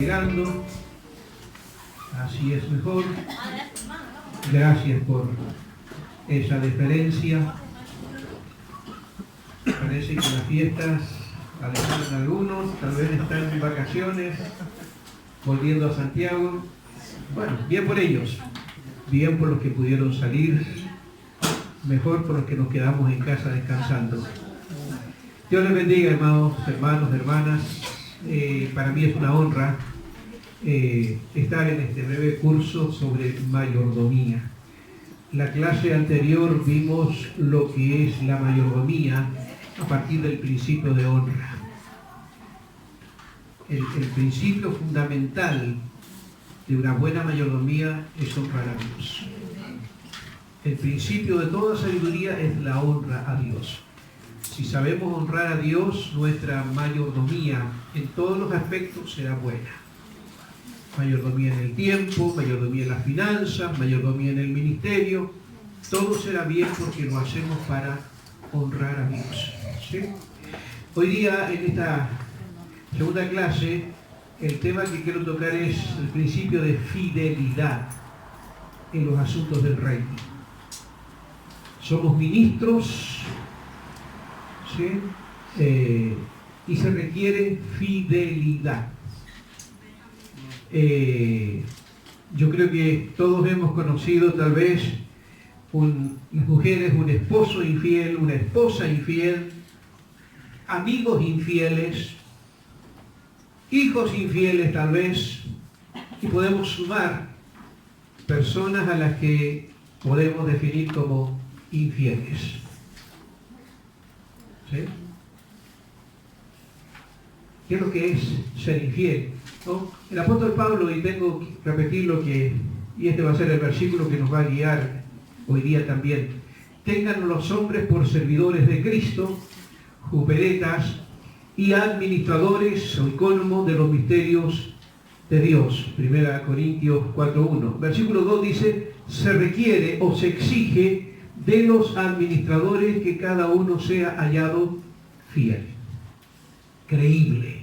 Llegando, así es mejor. Gracias por esa deferencia. Parece que las fiestas alejaron a algunos, tal vez están en vacaciones, volviendo a Santiago. Bueno, bien por ellos, bien por los que pudieron salir, mejor por los que nos quedamos en casa descansando. Dios les bendiga, hermanos, hermanas. Para mí es una honra estar en este breve curso sobre mayordomía. La clase anterior vimos lo que es la mayordomía a partir del principio de honra. El principio fundamental de una buena mayordomía es honrar a Dios. El principio de toda sabiduría es la honra a Dios. Si sabemos honrar a Dios, nuestra mayordomía en todos los aspectos será buena. Mayordomía en el tiempo, mayordomía en las finanzas, mayordomía en el ministerio, todo será bien porque lo hacemos para honrar a Dios. ¿Sí? Hoy día, en esta segunda clase, el tema que quiero tocar es el principio de fidelidad en los asuntos del reino. Somos ministros, ¿sí? Y se requiere fidelidad. Yo creo que todos hemos conocido tal vez las mujeres, un esposo infiel, una esposa infiel, amigos infieles, hijos infieles tal vez, y podemos sumar personas a las que podemos definir como infieles. ¿Sí? ¿Qué es lo que es ser infiel? ¿No? El apóstol Pablo, y tengo que repetir y este va a ser el versículo que nos va a guiar hoy día también: tengan los hombres por servidores de Cristo, juperetas y administradores o icónomos de los misterios de Dios. 1 Corintios 4:1. Versículo 2 dice: se requiere o se exige de los administradores que cada uno sea hallado fiel, creíble.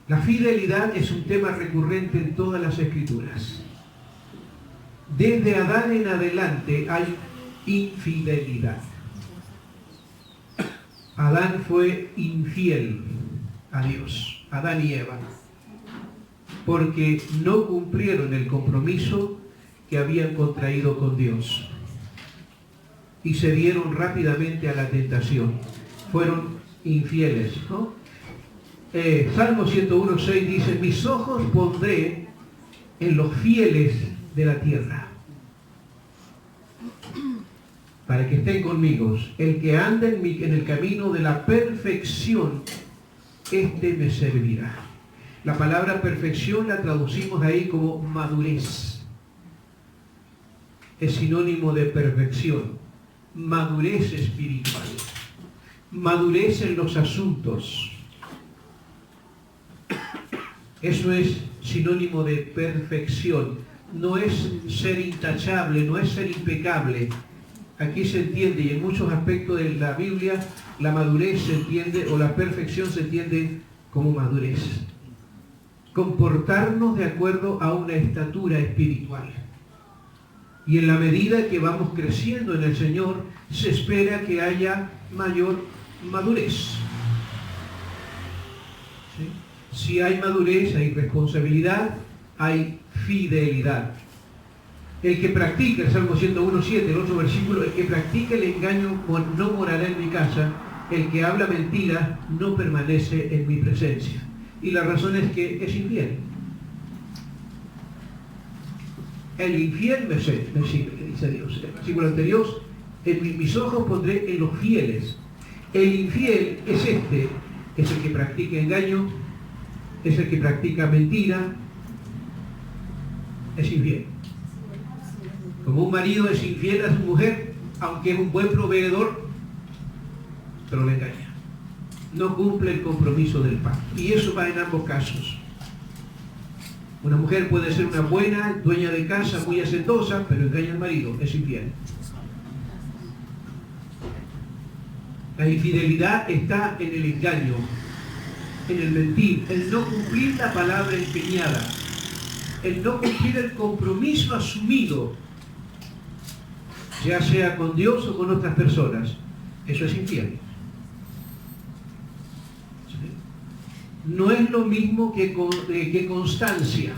La fidelidad es un tema recurrente en todas las Escrituras. Desde Adán en adelante hay infidelidad. Adán fue infiel a Dios, Adán y Eva, porque no cumplieron el compromiso que habían contraído con Dios y se dieron rápidamente a la tentación. Fueron infieles, ¿no? Salmo 101:6 dice: mis ojos pondré en los fieles de la tierra, para que estén conmigo. El que anda en el camino de la perfección, este me servirá. La palabra perfección la traducimos ahí como madurez. Es sinónimo de perfección, madurez espiritual, madurez en los asuntos. Eso es sinónimo de perfección. No es ser intachable, no es ser impecable. Aquí se entiende, y en muchos aspectos de la Biblia, la madurez se entiende, o la perfección se entiende como madurez. Comportarnos de acuerdo a una estatura espiritual. Y en la medida que vamos creciendo en el Señor, se espera que haya mayor madurez. ¿Sí? Si hay madurez, hay responsabilidad, hay fidelidad. El que practica, el Salmo 101:7, el otro versículo: el que practica el engaño no morará en mi casa, el que habla mentira no permanece en mi presencia. Y la razón es que es infiel. El infiel me sigue, dice Dios. El versículo anterior: en mis ojos pondré en los fieles. El infiel es el que practica engaño, es el que practica mentira, es infiel. Como un marido es infiel a su mujer, aunque es un buen proveedor, pero le engaña. No cumple el compromiso del pacto. Y eso va en ambos casos. Una mujer puede ser una buena dueña de casa, muy hacendosa, pero engaña al marido, es infiel. La infidelidad está en el engaño. en el mentir, el no cumplir la palabra empeñada, el no cumplir el compromiso asumido, ya sea con Dios o con otras personas, eso es infiel. ¿Sí? No es lo mismo que constancia.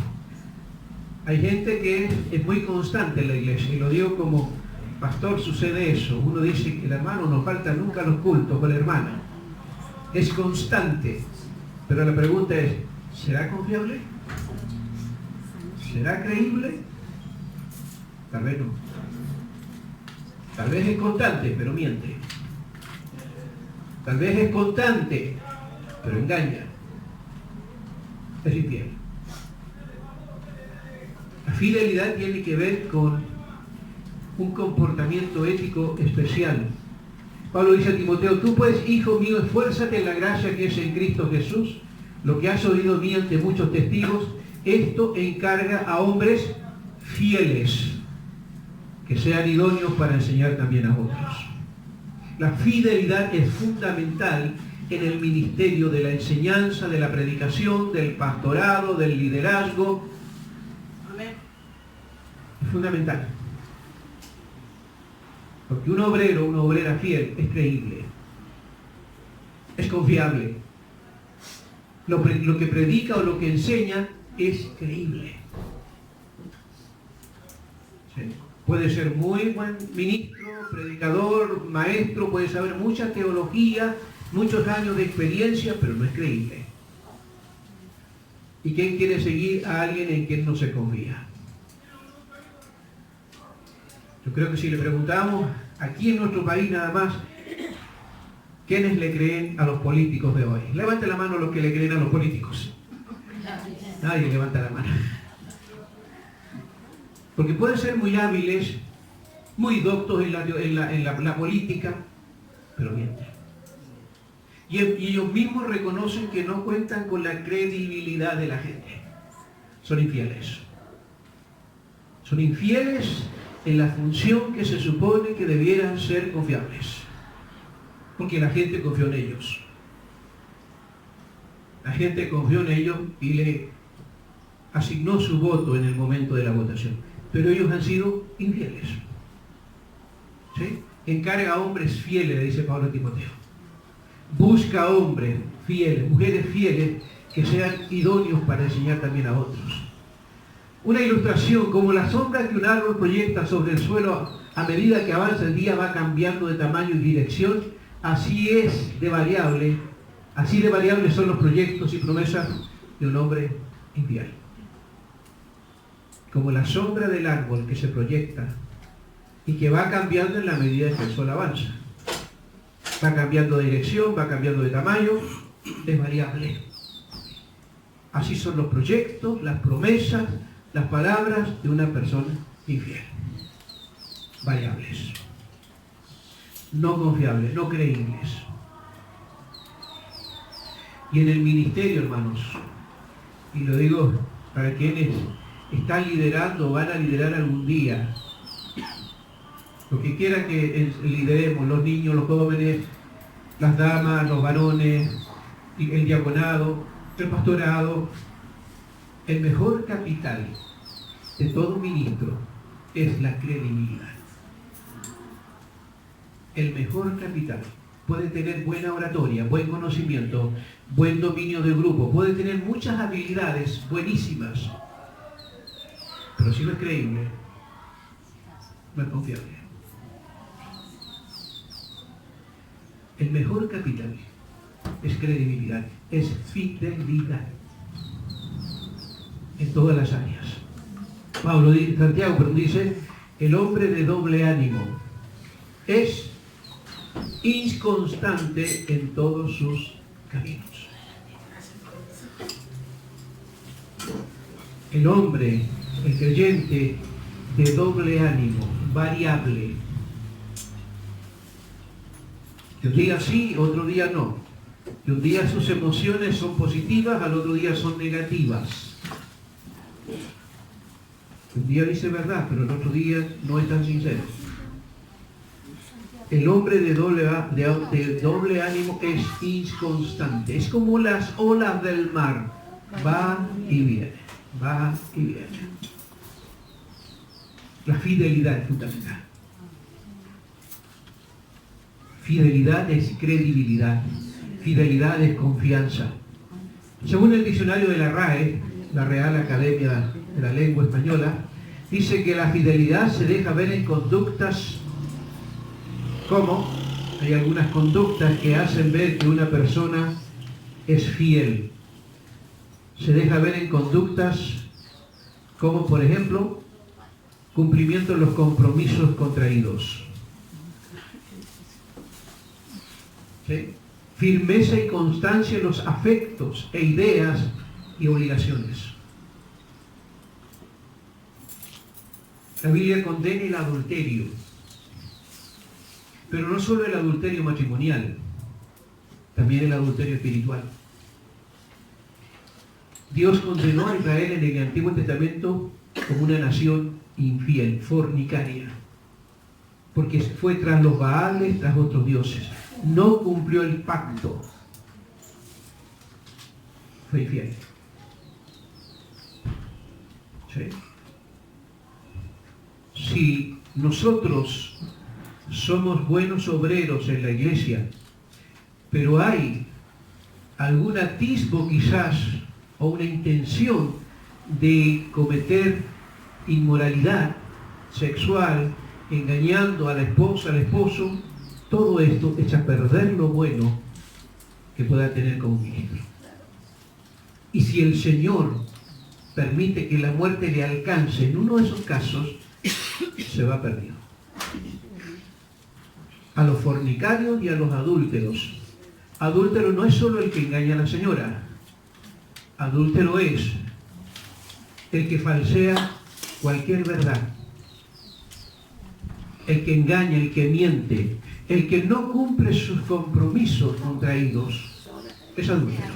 Hay gente que es muy constante en la iglesia, y lo digo como pastor, sucede eso. Uno dice que el hermano no falta nunca a los cultos, con la hermana. Es constante. Pero la pregunta es, ¿será confiable? ¿Será creíble? Tal vez no. Tal vez es constante, pero miente. Tal vez es constante, pero engaña. Es infiel. La fidelidad tiene que ver con un comportamiento ético especial. Pablo dice a Timoteo: tú pues, hijo mío, esfuérzate en la gracia que es en Cristo Jesús. Lo que has oído de mí ante muchos testigos, esto encarga a hombres fieles, que sean idóneos para enseñar también a otros. La fidelidad es fundamental en el ministerio de la enseñanza, de la predicación, del pastorado, del liderazgo. Amén. Es fundamental. Porque un obrero, una obrera fiel es creíble, es confiable. Lo que predica o lo que enseña es creíble. ¿Sí? Puede ser muy buen ministro, predicador, maestro, puede saber mucha teología, muchos años de experiencia, pero no es creíble. ¿Y quién quiere seguir a alguien en quien no se confía? Yo creo que si le preguntamos aquí en nuestro país nada más, ¿quiénes le creen a los políticos de hoy? Levante la mano los que le creen a los políticos. Nadie levanta la mano. Porque pueden ser muy hábiles, muy doctos en la política, pero mienten. Y ellos mismos reconocen que no cuentan con la credibilidad de la gente. Son infieles. Son infieles en la función que se supone que debieran ser confiables. Porque la gente confió en ellos. La gente confió en ellos y le asignó su voto en el momento de la votación. Pero ellos han sido infieles. ¿Sí? Encarga a hombres fieles, dice Pablo a Timoteo. Busca hombres fieles, mujeres fieles, que sean idóneos para enseñar también a otros. Una ilustración: como la sombra que un árbol proyecta sobre el suelo a medida que avanza el día va cambiando de tamaño y dirección, así de variables son los proyectos y promesas de un hombre infiel. Como la sombra del árbol que se proyecta y que va cambiando en la medida que el sol avanza. Va cambiando de dirección, va cambiando de tamaño, es variable. Así son los proyectos, las promesas, las palabras de una persona infiel. Variables. No confiables, no creíbles. Y en el ministerio, hermanos, y lo digo para quienes están liderando o van a liderar algún día, lo que quiera que lideremos, los niños, los jóvenes, las damas, los varones, el diaconado, el pastorado, el mejor capital de todo ministro es la credibilidad. El mejor capital. Puede tener buena oratoria, buen conocimiento, buen dominio de grupo, puede tener muchas habilidades buenísimas, pero si no es creíble, no es confiable. El mejor capital es credibilidad, es fidelidad en todas las áreas. Santiago dice: el hombre de doble ánimo es inconstante en todos sus caminos. El hombre, el creyente de doble ánimo, variable. Que un día sí, otro día no. Que un día sus emociones son positivas, al otro día son negativas. Que un día dice verdad, pero el otro día no es tan sincero. El hombre de doble ánimo es inconstante. Es como las olas del mar. Va y viene. Va y viene. La fidelidad es fundamental. Fidelidad es credibilidad. Fidelidad es confianza. Según el diccionario de la RAE, la Real Academia de la Lengua Española, dice que la fidelidad se deja ver en conductas como hay algunas conductas que hacen ver que una persona es fiel. Se deja ver en conductas como, por ejemplo, cumplimiento de los compromisos contraídos. ¿Sí? Firmeza y constancia en los afectos e ideas y obligaciones. La Biblia condena el adulterio, pero no solo el adulterio matrimonial, también el adulterio espiritual. Dios condenó a Israel en el Antiguo Testamento como una nación infiel, fornicaria, porque fue tras los Baales, tras otros dioses. No cumplió el pacto. Fue infiel. ¿Sí? Si nosotros somos buenos obreros en la iglesia, pero hay algún atisbo quizás o una intención de cometer inmoralidad sexual, engañando a la esposa, al esposo, todo esto echa a perder lo bueno que pueda tener como ministro. Y si el Señor permite que la muerte le alcance en uno de esos casos, se va perdido. A los fornicarios y a los adúlteros. Adúltero no es solo el que engaña a la señora. Adúltero es el que falsea cualquier verdad. El que engaña, el que miente, el que no cumple sus compromisos contraídos, es adúltero.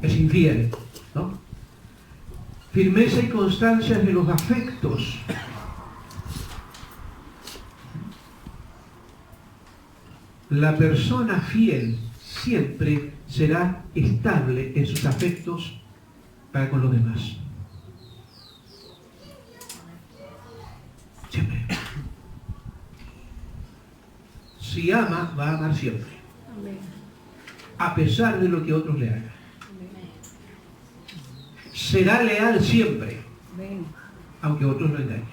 Es infiel, ¿no? Firmeza y constancia de los afectos. La persona fiel siempre será estable en sus afectos para con los demás. Siempre. Si ama, va a amar siempre. A pesar de lo que otros le hagan. Será leal siempre, aunque otros lo engañen.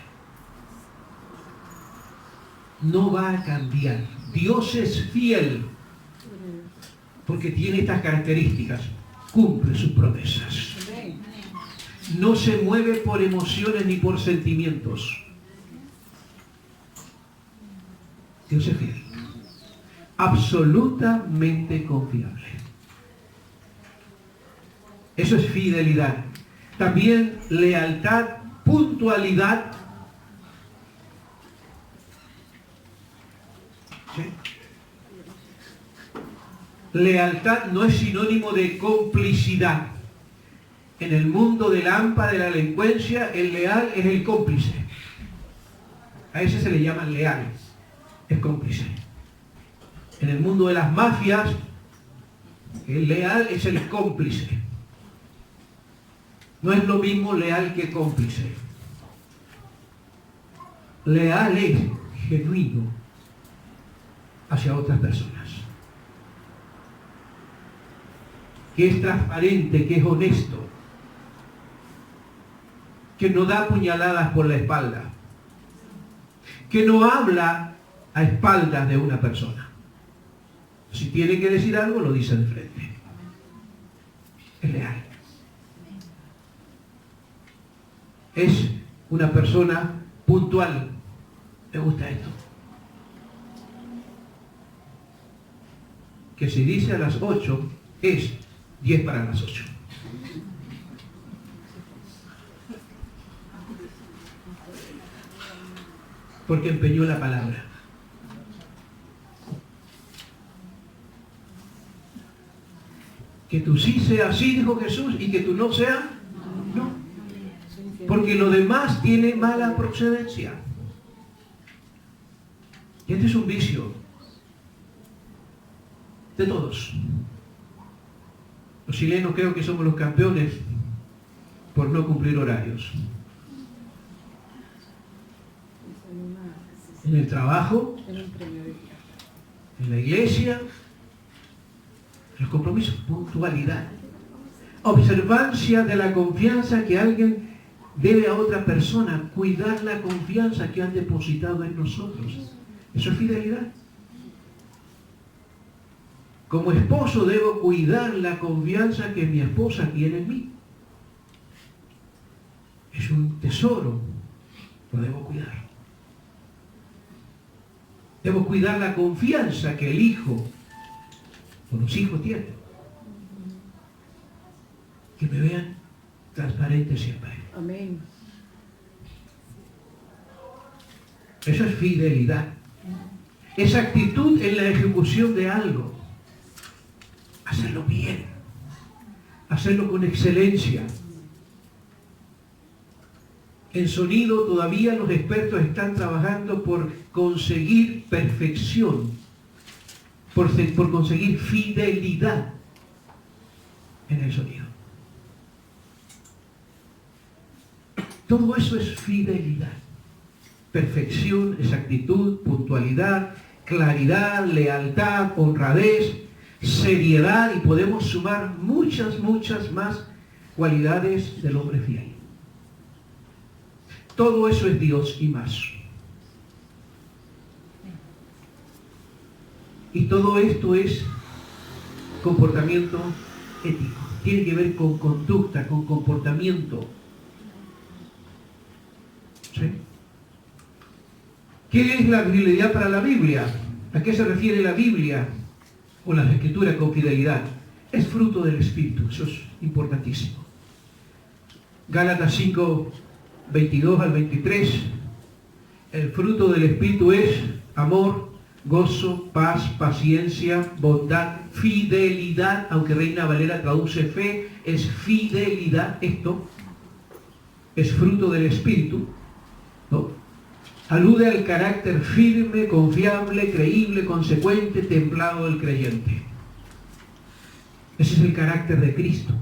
No va a cambiar. Dios es fiel porque tiene estas características. Cumple sus promesas. No se mueve por emociones ni por sentimientos. Dios es fiel. Absolutamente confiable. Eso es fidelidad. También lealtad, puntualidad. ¿Sí? Lealtad no es sinónimo de complicidad. En el mundo del AMPA, de la delincuencia, el leal es el cómplice. A ese se le llama leal, es cómplice. En el mundo de las mafias, el leal es el cómplice. No es lo mismo leal que cómplice. Leal es genuino hacia otras personas. Que es transparente, que es honesto. Que no da puñaladas por la espalda. Que no habla a espaldas de una persona. Si tiene que decir algo, lo dice de frente. Es leal. Es una persona puntual. Me gusta esto. Que si dice a las 8, es 10 para las 8. Porque empeñó la palabra. Que tú sí seas sí, dijo Jesús, y que tú no seas, no. Porque lo demás tiene mala procedencia. Y este es un vicio de todos. Los chilenos creo que somos los campeones por no cumplir horarios. En el trabajo, en la iglesia, los compromisos, puntualidad, observancia de la confianza que alguien debe a otra persona, cuidar la confianza que han depositado en nosotros. Eso es fidelidad. Como esposo debo cuidar la confianza que mi esposa tiene en mí. Es un tesoro, lo debo cuidar. Debo cuidar la confianza que el hijo o los hijos tienen. Que me vean transparente siempre. Amén. Eso es fidelidad. Esa actitud en la ejecución de algo. Hacerlo bien. Hacerlo con excelencia. En sonido todavía los expertos están trabajando por conseguir perfección, por conseguir fidelidad en el sonido. Todo eso es fidelidad. Perfección, exactitud, puntualidad, claridad, lealtad, honradez, seriedad, y podemos sumar muchas más cualidades del hombre fiel. Todo eso es Dios y más. Y todo esto es comportamiento ético. Tiene que ver con conducta, con comportamiento. ¿Sí? ¿Qué es la fidelidad para la Biblia? ¿A qué se refiere la Biblia o las Escrituras con fidelidad? Es fruto del Espíritu. Eso es importantísimo. Gálatas 5, 22 al 23. El fruto del Espíritu es amor, gozo, paz, paciencia, bondad, fidelidad, aunque Reina Valera traduce fe, es fidelidad. Esto es fruto del Espíritu, ¿no? Alude al carácter firme, confiable, creíble, consecuente, templado del creyente. Ese es el carácter de Cristo.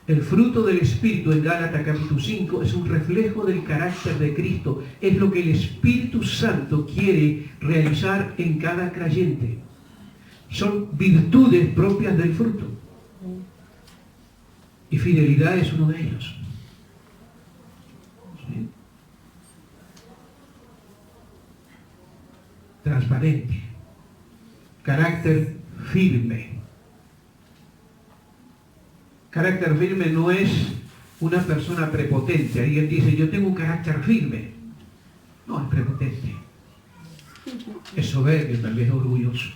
El fruto del Espíritu en Gálatas capítulo 5 es un reflejo del carácter de Cristo. Es lo que el Espíritu Santo quiere realizar en cada creyente. Son virtudes propias del fruto. Y fidelidad es uno de ellos. ¿Sí? Transparente. Carácter firme. Carácter firme no es una persona prepotente. Alguien dice, yo tengo un carácter firme. No, es prepotente. Es soberbio, tal vez orgulloso.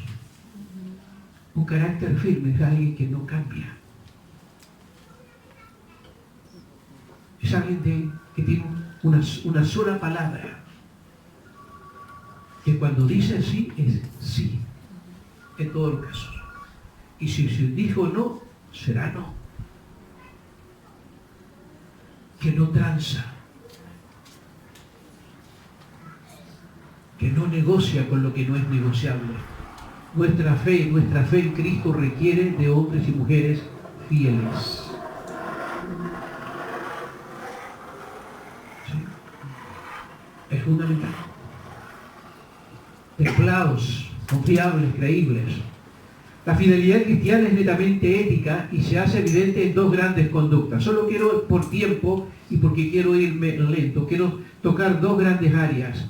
Un carácter firme es alguien que no cambia. Es alguien que tiene una sola palabra. Que cuando dice sí, es sí. En todos los casos. Y si dijo no, será no. Que no tranza, que no negocia con lo que no es negociable. Nuestra fe en Cristo requiere de hombres y mujeres fieles. ¿Sí? Es fundamental. Templados, confiables, creíbles. La fidelidad cristiana es netamente ética y se hace evidente en dos grandes conductas. Solo quiero, por tiempo y porque quiero irme lento, quiero tocar dos grandes áreas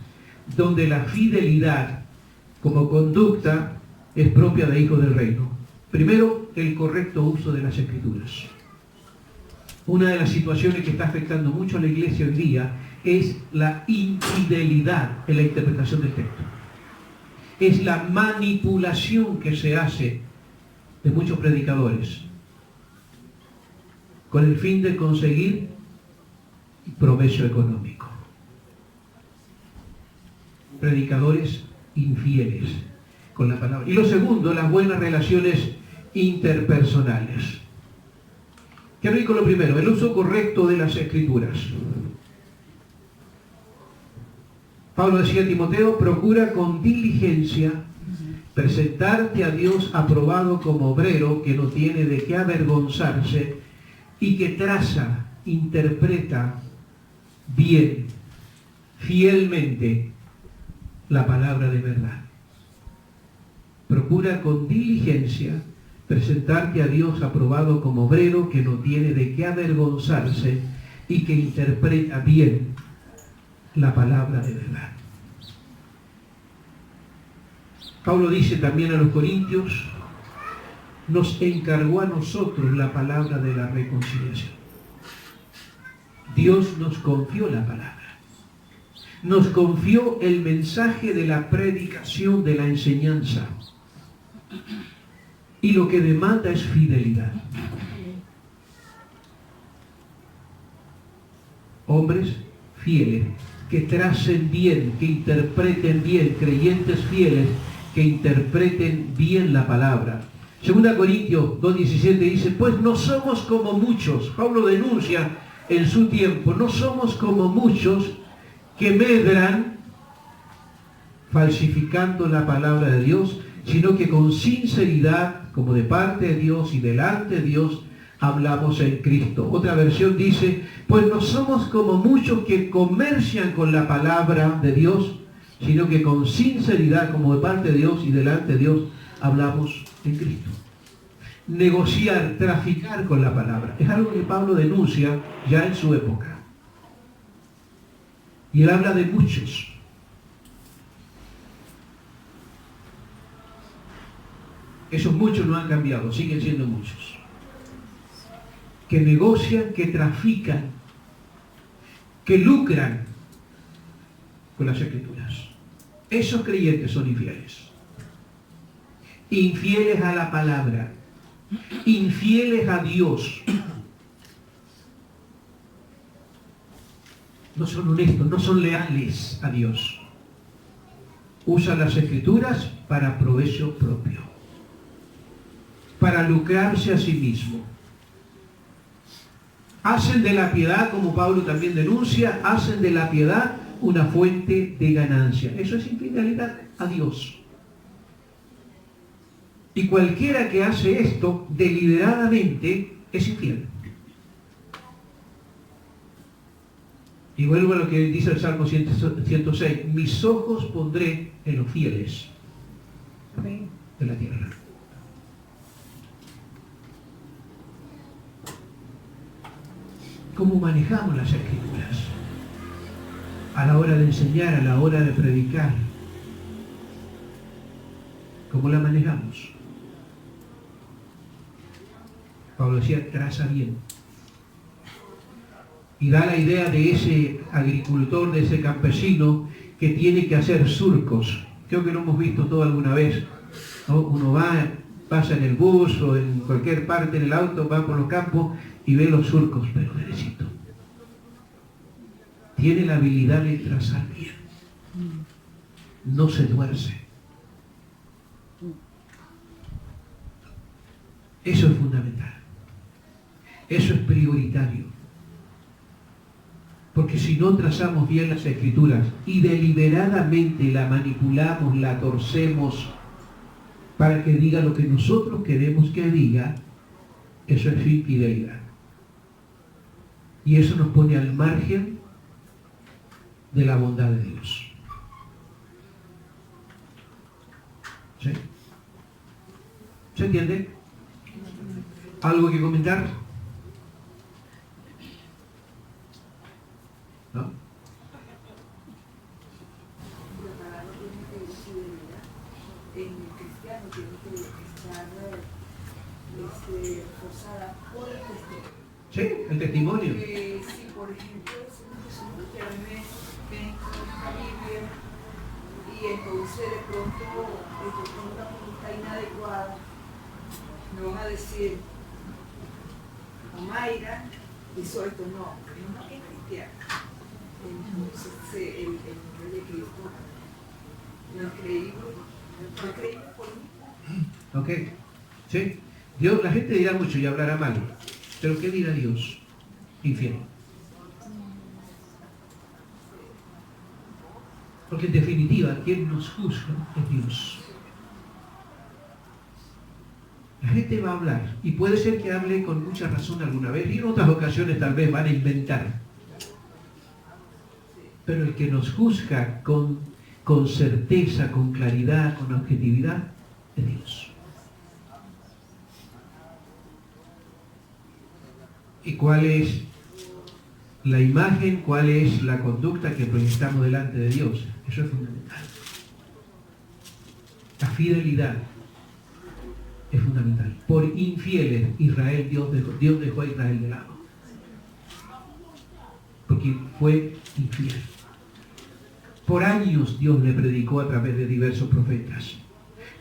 donde la fidelidad como conducta es propia de hijos del reino. Primero, el correcto uso de las Escrituras. Una de las situaciones que está afectando mucho a la iglesia hoy día es la infidelidad en la interpretación del texto. Es la manipulación que se hace de muchos predicadores con el fin de conseguir provecho económico. Predicadores infieles con la palabra. Y lo segundo, las buenas relaciones interpersonales. Quiero ir con lo primero, el uso correcto de las Escrituras. Pablo decía a Timoteo, procura con diligencia presentarte a Dios aprobado como obrero que no tiene de qué avergonzarse y que traza, interpreta bien, fielmente la palabra de verdad. Procura con diligencia presentarte a Dios aprobado como obrero que no tiene de qué avergonzarse y que interpreta bien la palabra de verdad. Pablo dice también a los corintios, nos encargó a nosotros la palabra de la reconciliación. Dios nos confió la palabra. Nos confió el mensaje de la predicación, de la enseñanza. Y lo que demanda es fidelidad. Hombres fieles, que tracen bien, que interpreten bien, creyentes fieles, que interpreten bien la palabra. 2 Corintios 2:17 dice, pues no somos como muchos. Pablo denuncia en su tiempo, no somos como muchos que medran falsificando la palabra de Dios, sino que con sinceridad, como de parte de Dios y delante de Dios, hablamos en Cristo. Otra versión dice, pues no somos como muchos que comercian con la palabra de Dios, sino que con sinceridad, como de parte de Dios y delante de Dios, hablamos en Cristo. Negociar, traficar con la palabra, es algo que Pablo denuncia ya en su época. Y él habla de muchos. Esos muchos no han cambiado, siguen siendo muchos. Que negocian, que trafican, que lucran con las Escrituras. Esos creyentes son infieles. Infieles a la palabra. Infieles a Dios. No son honestos, no son leales a Dios. Usan las Escrituras para provecho propio, para lucrarse a sí mismo. Hacen de la piedad, como Pablo también denuncia, hacen de la piedad una fuente de ganancia. Eso es infidelidad a Dios. Y cualquiera que hace esto deliberadamente es infiel. Y vuelvo a lo que dice el Salmo 106. Mis ojos pondré en los fieles de la tierra. ¿Cómo manejamos las Escrituras? A la hora de enseñar, a la hora de predicar. ¿Cómo la manejamos? Pablo decía, traza bien. Y da la idea de ese agricultor, de ese campesino que tiene que hacer surcos. Creo que lo hemos visto todo alguna vez, ¿no? Uno pasa en el bus o en cualquier parte en el auto, va por los campos y ve los surcos, pero derechito. Tiene la habilidad de trazar bien. No se tuerce. Eso es fundamental. Eso es prioritario. Porque si no trazamos bien las Escrituras y deliberadamente la manipulamos, la torcemos para que diga lo que nosotros queremos que diga, eso es infidelidad. Y eso nos pone al margen de la bondad de Dios. ¿Sí? ¿Se entiende? ¿Algo que comentar? ¿No? En el cristiano tiene que estar forzada por el testimonio. Sí, el testimonio. Si por ejemplo es una persona que a mí me encuentra la Biblia y entonces de pronto tengo una conducta inadecuada, me van a decir, Mayra hizo esto, no es cristiano. Entonces el nombre de Cristo no es creíble por mí. Ok, ¿sí? Dios, la gente dirá mucho y hablará mal, pero ¿qué dirá Dios? Infiel. Porque en definitiva, quien nos juzga es Dios. La gente va a hablar, y puede ser que hable con mucha razón alguna vez, y en otras ocasiones tal vez van a inventar. Pero el que nos juzga con certeza, con claridad, con objetividad, es Dios. ¿Y cuál es la imagen, cuál es la conducta que proyectamos delante de Dios? Eso es fundamental. La fidelidad es fundamental. Por infieles, Dios dejó a Israel de lado. Porque fue infiel. Por años Dios le predicó a través de diversos profetas.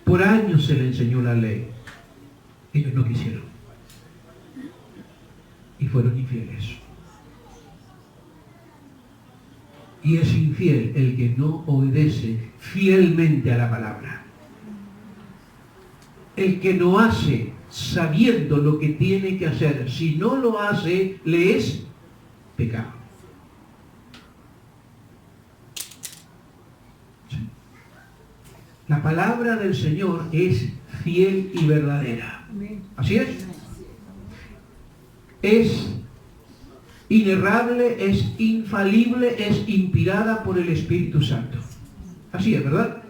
Por años se le enseñó la ley. Ellos no quisieron. Y fueron infieles. Y es infiel el que no obedece fielmente a la palabra. El que no hace sabiendo lo que tiene que hacer. Si no lo hace, le es pecado. La palabra del Señor es fiel y verdadera. ¿Así es? Es inerrable, es infalible, es inspirada por el Espíritu Santo. Así es, ¿verdad?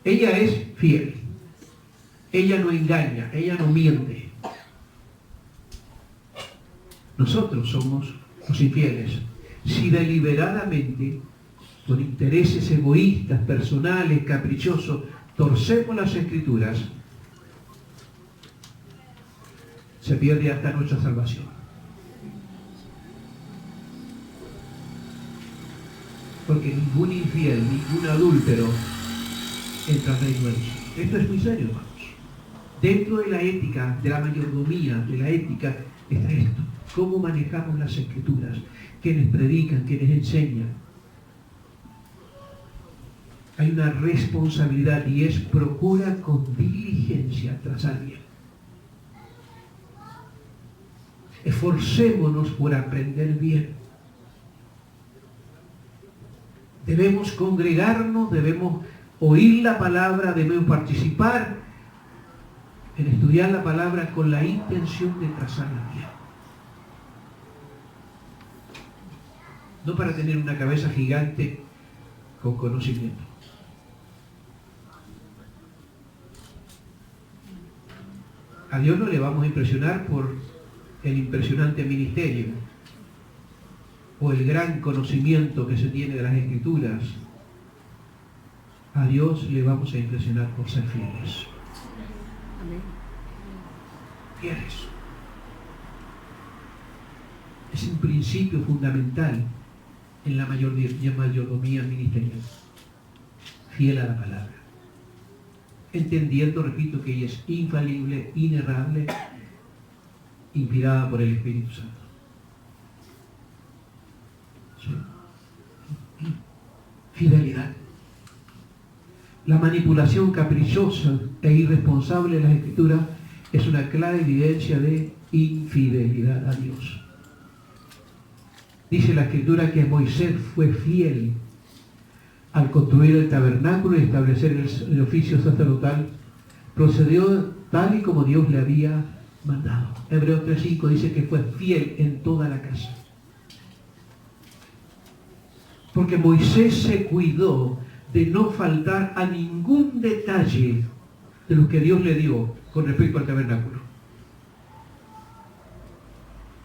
Ella es fiel. Ella no engaña, ella no miente. Nosotros somos los infieles. Si deliberadamente, con intereses egoístas, personales, caprichosos, torcemos las Escrituras, se pierde hasta nuestra salvación. Porque ningún infiel, ningún adúltero entra al reino de Dios. Esto es muy serio, hermanos. Dentro de la ética, de la mayordomía, de la ética, está esto. ¿Cómo manejamos las Escrituras? ¿Quiénes predican? ¿Quiénes enseñan? Hay una responsabilidad y es procura con diligencia trazar bien. Esforcémonos por aprender bien. Debemos congregarnos, debemos oír la palabra, debemos participar en estudiar la palabra con la intención de trazarla bien. No para tener una cabeza gigante con conocimiento. A Dios no le vamos a impresionar por el impresionante ministerio o el gran conocimiento que se tiene de las Escrituras. A Dios le vamos a impresionar por ser fieles. Fieles. Es un principio fundamental en la mayordomía ministerial. Fiel a la palabra. Entendiendo, repito, que ella es infalible, inerrable, inspirada por el Espíritu Santo. ¿Sí? Fidelidad. La manipulación caprichosa e irresponsable de las Escrituras es una clara evidencia de infidelidad a Dios. Dice la Escritura que Moisés fue fiel al construir el tabernáculo y establecer el oficio sacerdotal. Procedió tal y como Dios le había mandado. Hebreos 3:5 dice que fue fiel en toda la casa. Porque Moisés se cuidó de no faltar a ningún detalle de lo que Dios le dio con respecto al tabernáculo.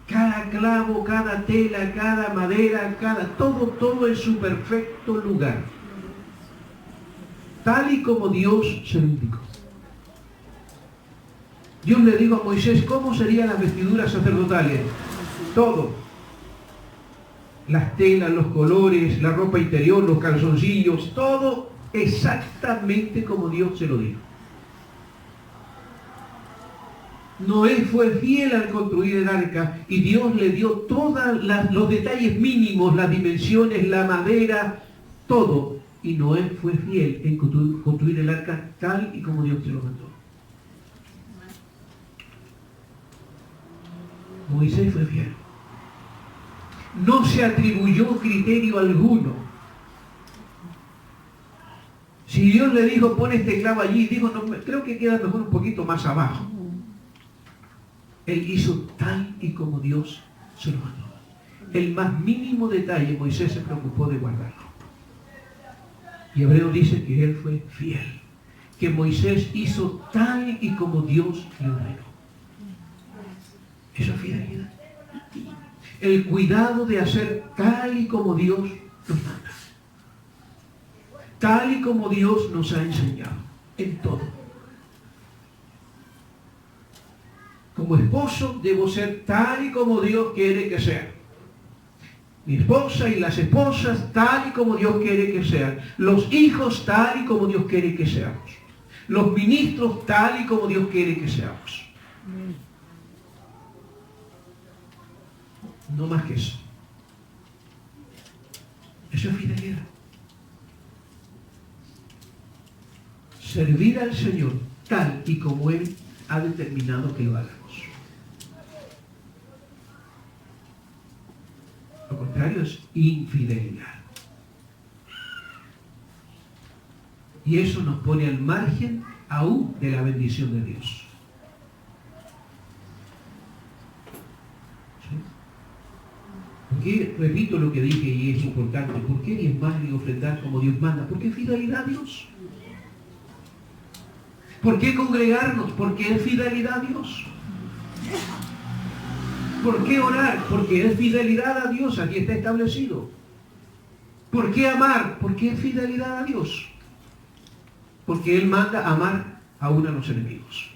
Cada clavo, cada tela, cada madera, todo en su perfecto lugar. Tal y como Dios se lo indicó. Dios le dijo a Moisés cómo serían las vestiduras sacerdotales. Todo. Las telas, los colores, la ropa interior, los calzoncillos, todo exactamente como Dios se lo dijo. Noé fue fiel al construir el arca y Dios le dio todos los detalles mínimos, las dimensiones, la madera, todo. Y Noé fue fiel en construir el arca tal y como Dios se lo mandó. Moisés fue fiel. No se atribuyó criterio alguno Si Dios le dijo, pon este clavo allí, dijo, no, creo que queda mejor un poquito más abajo. Él hizo tal y como Dios se lo mandó. El más mínimo detalle Moisés se preocupó de guardarlo. Y Hebreo dice que él fue fiel, que Moisés hizo tal y como Dios le ordenó. Eso es fidelidad. El cuidado de hacer tal y como Dios nos manda. Tal y como Dios nos ha enseñado. En todo. Como esposo debo ser tal y como Dios quiere que sea. Mi esposa y las esposas tal y como Dios quiere que sean. Los hijos tal y como Dios quiere que seamos. Los ministros tal y como Dios quiere que seamos. No más que eso. Eso es fidelidad. Servir al Señor tal y como Él ha determinado que lo hagamos. Lo contrario es infidelidad. Y eso nos pone al margen aún de la bendición de Dios. Porque, repito lo que dije y es importante, ¿por qué diezmar y ofrendar como Dios manda? Porque es fidelidad a Dios. ¿Por qué congregarnos? Porque es fidelidad a Dios. ¿Por qué orar? Porque es fidelidad a Dios, aquí está establecido. ¿Por qué amar? Porque es fidelidad a Dios. Porque Él manda amar aún a los enemigos.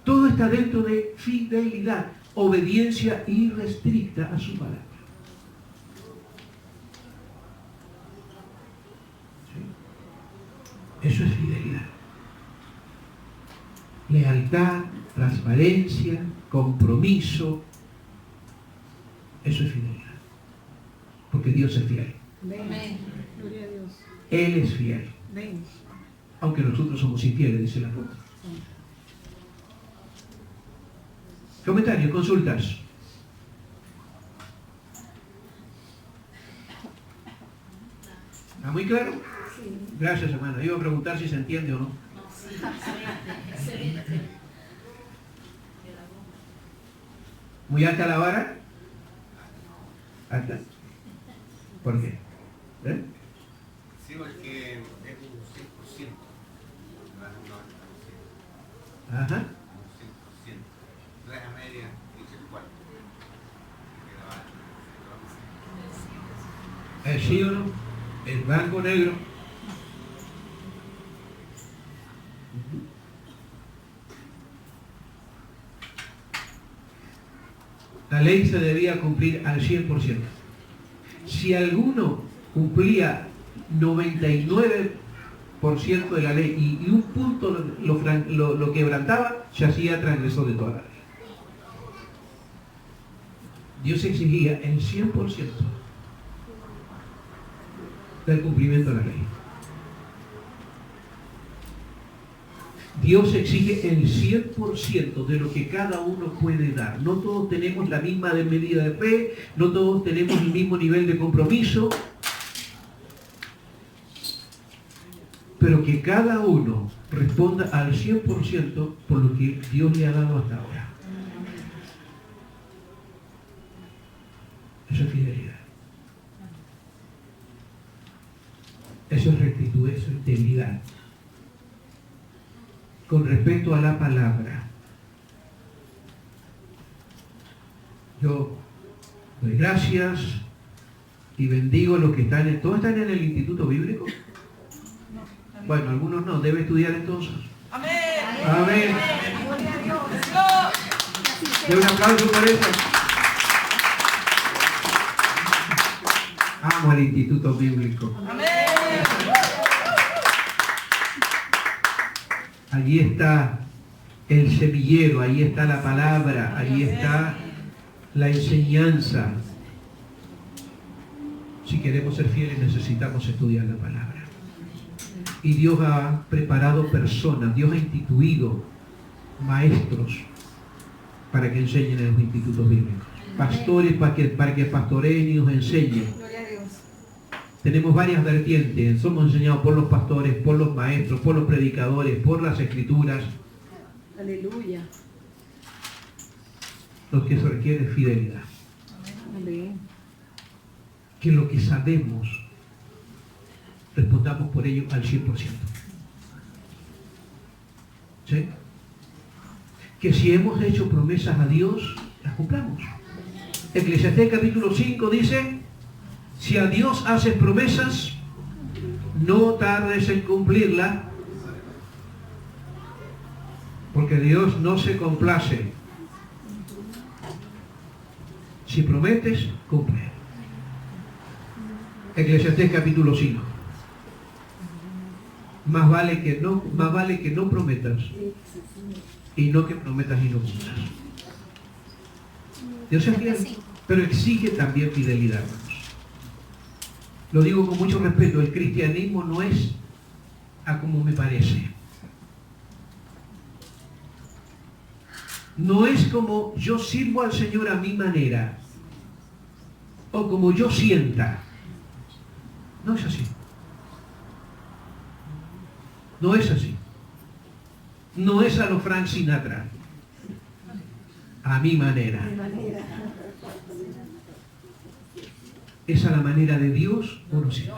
Todo está dentro de fidelidad, obediencia irrestricta a su palabra. ¿Sí? Eso es fidelidad. Lealtad, transparencia, compromiso. Eso es fidelidad. Porque Dios es fiel. Amén. Gloria a Dios. Él es fiel. Amén. Aunque nosotros somos infieles, dice la Biblia. Comentarios, consultas. ¿Está muy claro? Sí. Gracias, hermano. Iba a preguntar si se entiende o no. ¿Muy alta la vara? ¿Alta? ¿Por qué? ¿Eh? Sí, porque es un 100%, no es un 90%. Ajá. Un 100%. No es a media y el cuarto. ¿El sí o no? ¿El blanco o negro? La ley se debía cumplir al 100%. Si alguno cumplía 99% de la ley y un punto lo quebrantaba, se hacía transgresor de toda la ley. Dios exigía el 100% del cumplimiento de la ley. Dios exige el 100% de lo que cada uno puede dar. No todos tenemos la misma medida de fe, no todos tenemos el mismo nivel de compromiso, pero que cada uno responda al 100% por lo que Dios le ha dado hasta ahora. Eso es fidelidad. Eso es rectitud, eso es integridad. Con respecto a la palabra, yo doy gracias y bendigo a los que están ¿todos están en el Instituto Bíblico? Bueno, algunos no, debe estudiar entonces. Amén. Amén. Gloria a Dios. De un aplauso por eso. Amo al Instituto Bíblico. Amén. Allí está el semillero, ahí está la palabra, ahí está la enseñanza. Si queremos ser fieles necesitamos estudiar la palabra. Y Dios ha preparado personas, Dios ha instituido maestros para que enseñen en los institutos bíblicos. Pastores para que pastoreen y nos enseñen. Gloria a Dios. Tenemos varias vertientes, somos enseñados por los pastores, por los maestros, por los predicadores, por las escrituras. Aleluya. Lo que se requiere es fidelidad. Amén. Que lo que sabemos, respondamos por ello al 100%. ¿Sí? Que si hemos hecho promesas a Dios, las cumplamos. Eclesiastés capítulo 5 dice, si a Dios haces promesas, no tardes en cumplirla, porque Dios no se complace. Si prometes, cumple. Eclesiastés capítulo 5. Más vale que no prometas y no que prometas y no cumplas. Dios es fiel, pero exige también fidelidad, hermanos. Lo digo con mucho respeto, el cristianismo no es a como me parece. No es como yo sirvo al Señor a mi manera o como yo sienta. No es así. No es así. No es a lo Frank Sinatra. A mi manera. Es a la manera de Dios uno sirve.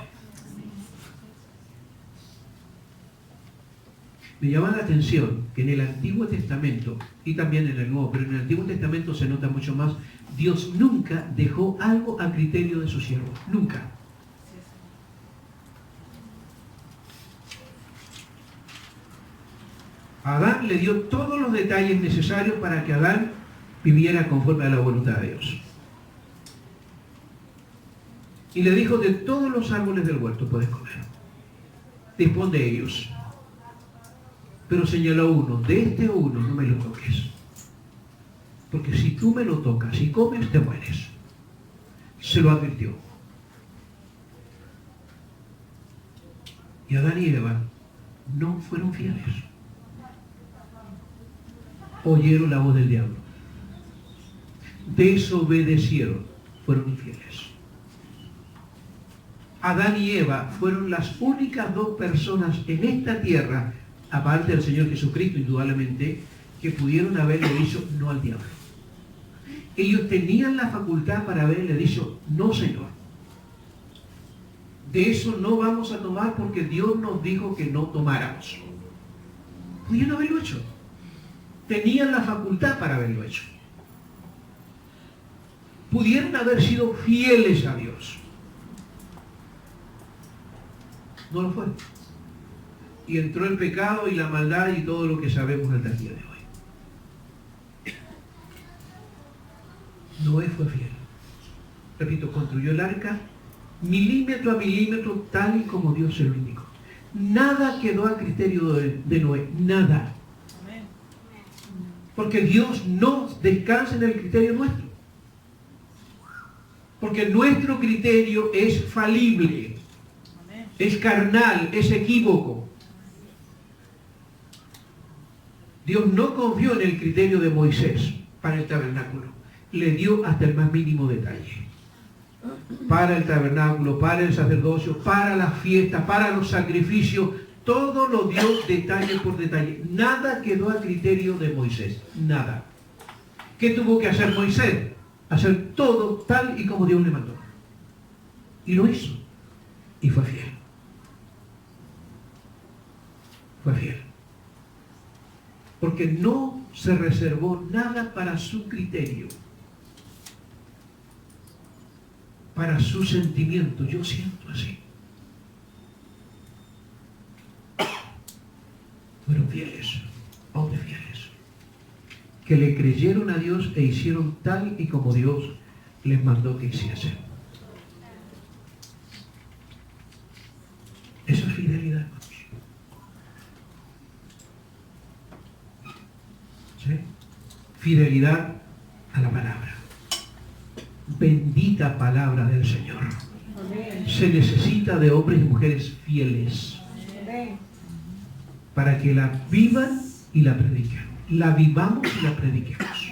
Me llama la atención que en el Antiguo Testamento, y también en el Nuevo, pero en el Antiguo Testamento se nota mucho más, Dios nunca dejó algo a criterio de su siervo. Nunca. A Adán le dio todos los detalles necesarios para que Adán viviera conforme a la voluntad de Dios. Y le dijo, de todos los árboles del huerto puedes comer. Dispón de ellos. Pero señaló uno, de este uno no me lo toques. Porque si tú me lo tocas y comes, te mueres. Se lo advirtió. Y Adán y Eva no fueron fieles. Oyeron la voz del diablo. Desobedecieron, fueron infieles. Adán y Eva fueron las únicas dos personas en esta tierra, aparte del Señor Jesucristo, indudablemente, que pudieron haberle dicho no al diablo. Ellos tenían la facultad para haberle dicho no, Señor. De eso no vamos a tomar porque Dios nos dijo que no tomáramos. Pudieron haberlo hecho. Tenían la facultad para haberlo hecho. Pudieron haber sido fieles a Dios. No lo fueron. Y entró el pecado y la maldad y todo lo que sabemos hasta el día de hoy. Noé fue fiel. Repito, construyó el arca milímetro a milímetro tal y como Dios se lo indicó. Nada quedó a criterio de Noé. Nada. Porque Dios no descansa en el criterio nuestro. Porque nuestro criterio es falible, es carnal, es equívoco. Dios no confió en el criterio de Moisés para el tabernáculo. Le dio hasta el más mínimo detalle. Para el tabernáculo, para el sacerdocio, para las fiestas, para los sacrificios, todo lo dio detalle por detalle. Nada quedó a criterio de Moisés. Nada. ¿Qué tuvo que hacer Moisés? Hacer todo tal y como Dios le mandó. Y lo hizo. Y fue fiel. Fue fiel. Porque no se reservó nada para su criterio. Para su sentimiento. Yo siento así. Fueron fieles, hombres fieles, que le creyeron a Dios e hicieron tal y como Dios les mandó que hiciesen. Eso es fidelidad, hermanos. ¿Sí? Fidelidad a la palabra. Bendita palabra del Señor. Se necesita de hombres y mujeres fieles. Para que la vivan y la prediquen. La vivamos y la prediquemos.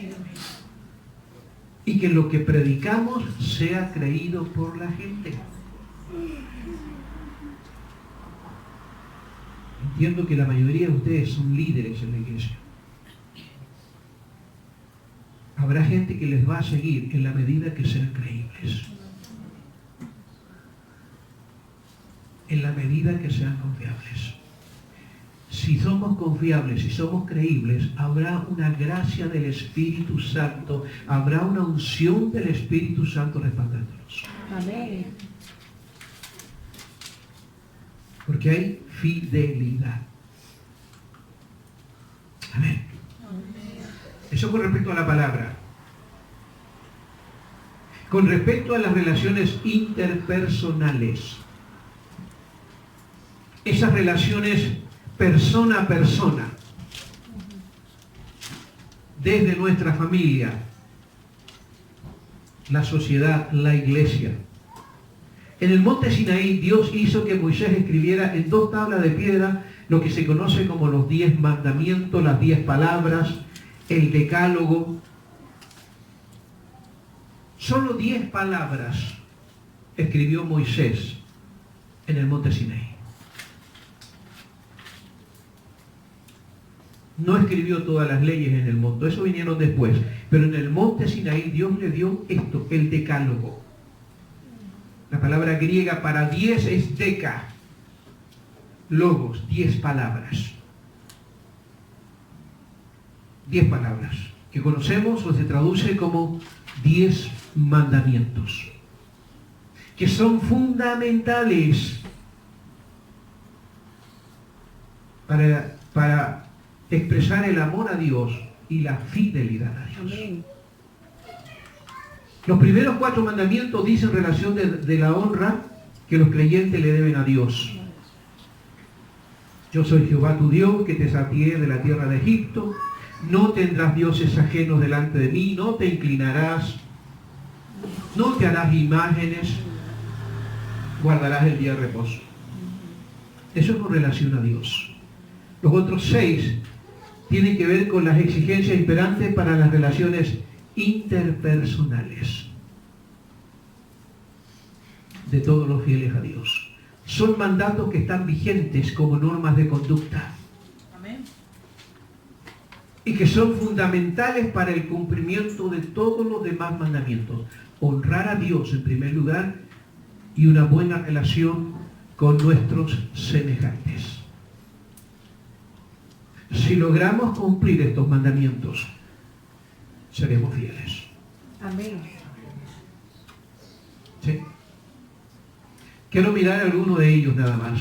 Y que lo que predicamos sea creído por la gente. entiendo que la mayoría de ustedes son líderes en la iglesia. Habrá gente que les va a seguir en la medida que sean creíbles. En la medida que sean confiables. Si somos confiables, si somos creíbles, habrá una gracia del Espíritu Santo, habrá una unción del Espíritu Santo respaldándonos. Amén. Porque hay fidelidad. Amén. Eso con respecto a la palabra. Con respecto a las relaciones interpersonales. Esas relaciones persona a persona. Desde nuestra familia, la sociedad, la iglesia. En el monte Sinaí, Dios hizo que Moisés escribiera en 2 tablas de piedra lo que se conoce como los 10 mandamientos, las 10 palabras, el decálogo. Solo 10 palabras escribió Moisés en el monte Sinaí. No escribió todas las leyes en el monte, eso vinieron después. Pero en el monte Sinaí Dios le dio esto, el decálogo. La palabra griega para 10 es deca. Logos, 10 palabras. 10 palabras que conocemos o se traduce como 10 mandamientos. Que son fundamentales para expresar el amor a Dios y la fidelidad a Dios. Amén. Los primeros 4 mandamientos dicen relación de la honra que los creyentes le deben a Dios. Yo soy Jehová tu Dios, que te saqué de la tierra de Egipto. No tendrás dioses ajenos delante de mí, no te inclinarás, no te harás imágenes, guardarás el día de reposo. Eso es con relación a Dios. Los otros 6 tienen que ver con las exigencias imperantes para las relaciones interpersonales de todos los fieles a Dios. Son mandatos que están vigentes como normas de conducta. Amén. Y que son fundamentales para el cumplimiento de todos los demás mandamientos. Honrar a Dios en primer lugar y una buena relación con nuestros semejantes. Si logramos cumplir estos mandamientos, seremos fieles. Amén. ¿Sí? Quiero mirar algunos de ellos nada más.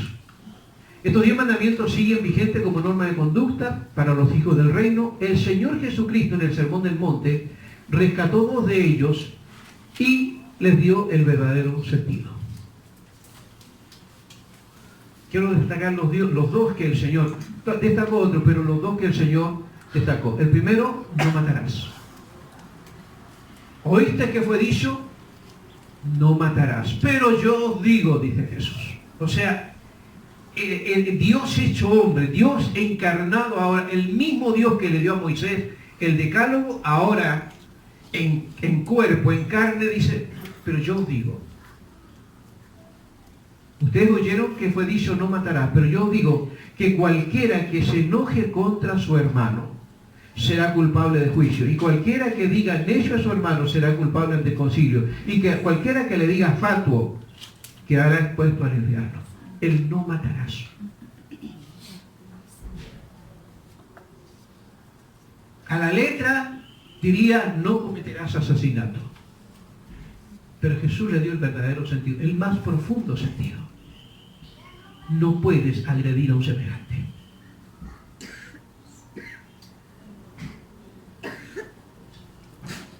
Estos 10 mandamientos siguen vigentes como norma de conducta para los hijos del reino. El Señor Jesucristo en el Sermón del Monte rescató 2 de ellos y les dio el verdadero sentido. Quiero destacar los 2 que el Señor destacó, otro, pero los 2 que el Señor destacó. El primero, no matarás. ¿Oíste que fue dicho? No matarás. Pero yo os digo, dice Jesús. O sea, el Dios hecho hombre, Dios encarnado ahora, el mismo Dios que le dio a Moisés el decálogo, ahora en cuerpo, en carne, dice, pero yo os digo. Ustedes oyeron que fue dicho no matarás, pero yo os digo que cualquiera que se enoje contra su hermano será culpable de juicio, y cualquiera que diga necio a su hermano será culpable ante el concilio, y que cualquiera que le diga fatuo quedará expuesto al infierno. El no matarás. A la letra diría no cometerás asesinato, pero Jesús le dio el verdadero sentido, el más profundo sentido. No puedes agredir a un semejante.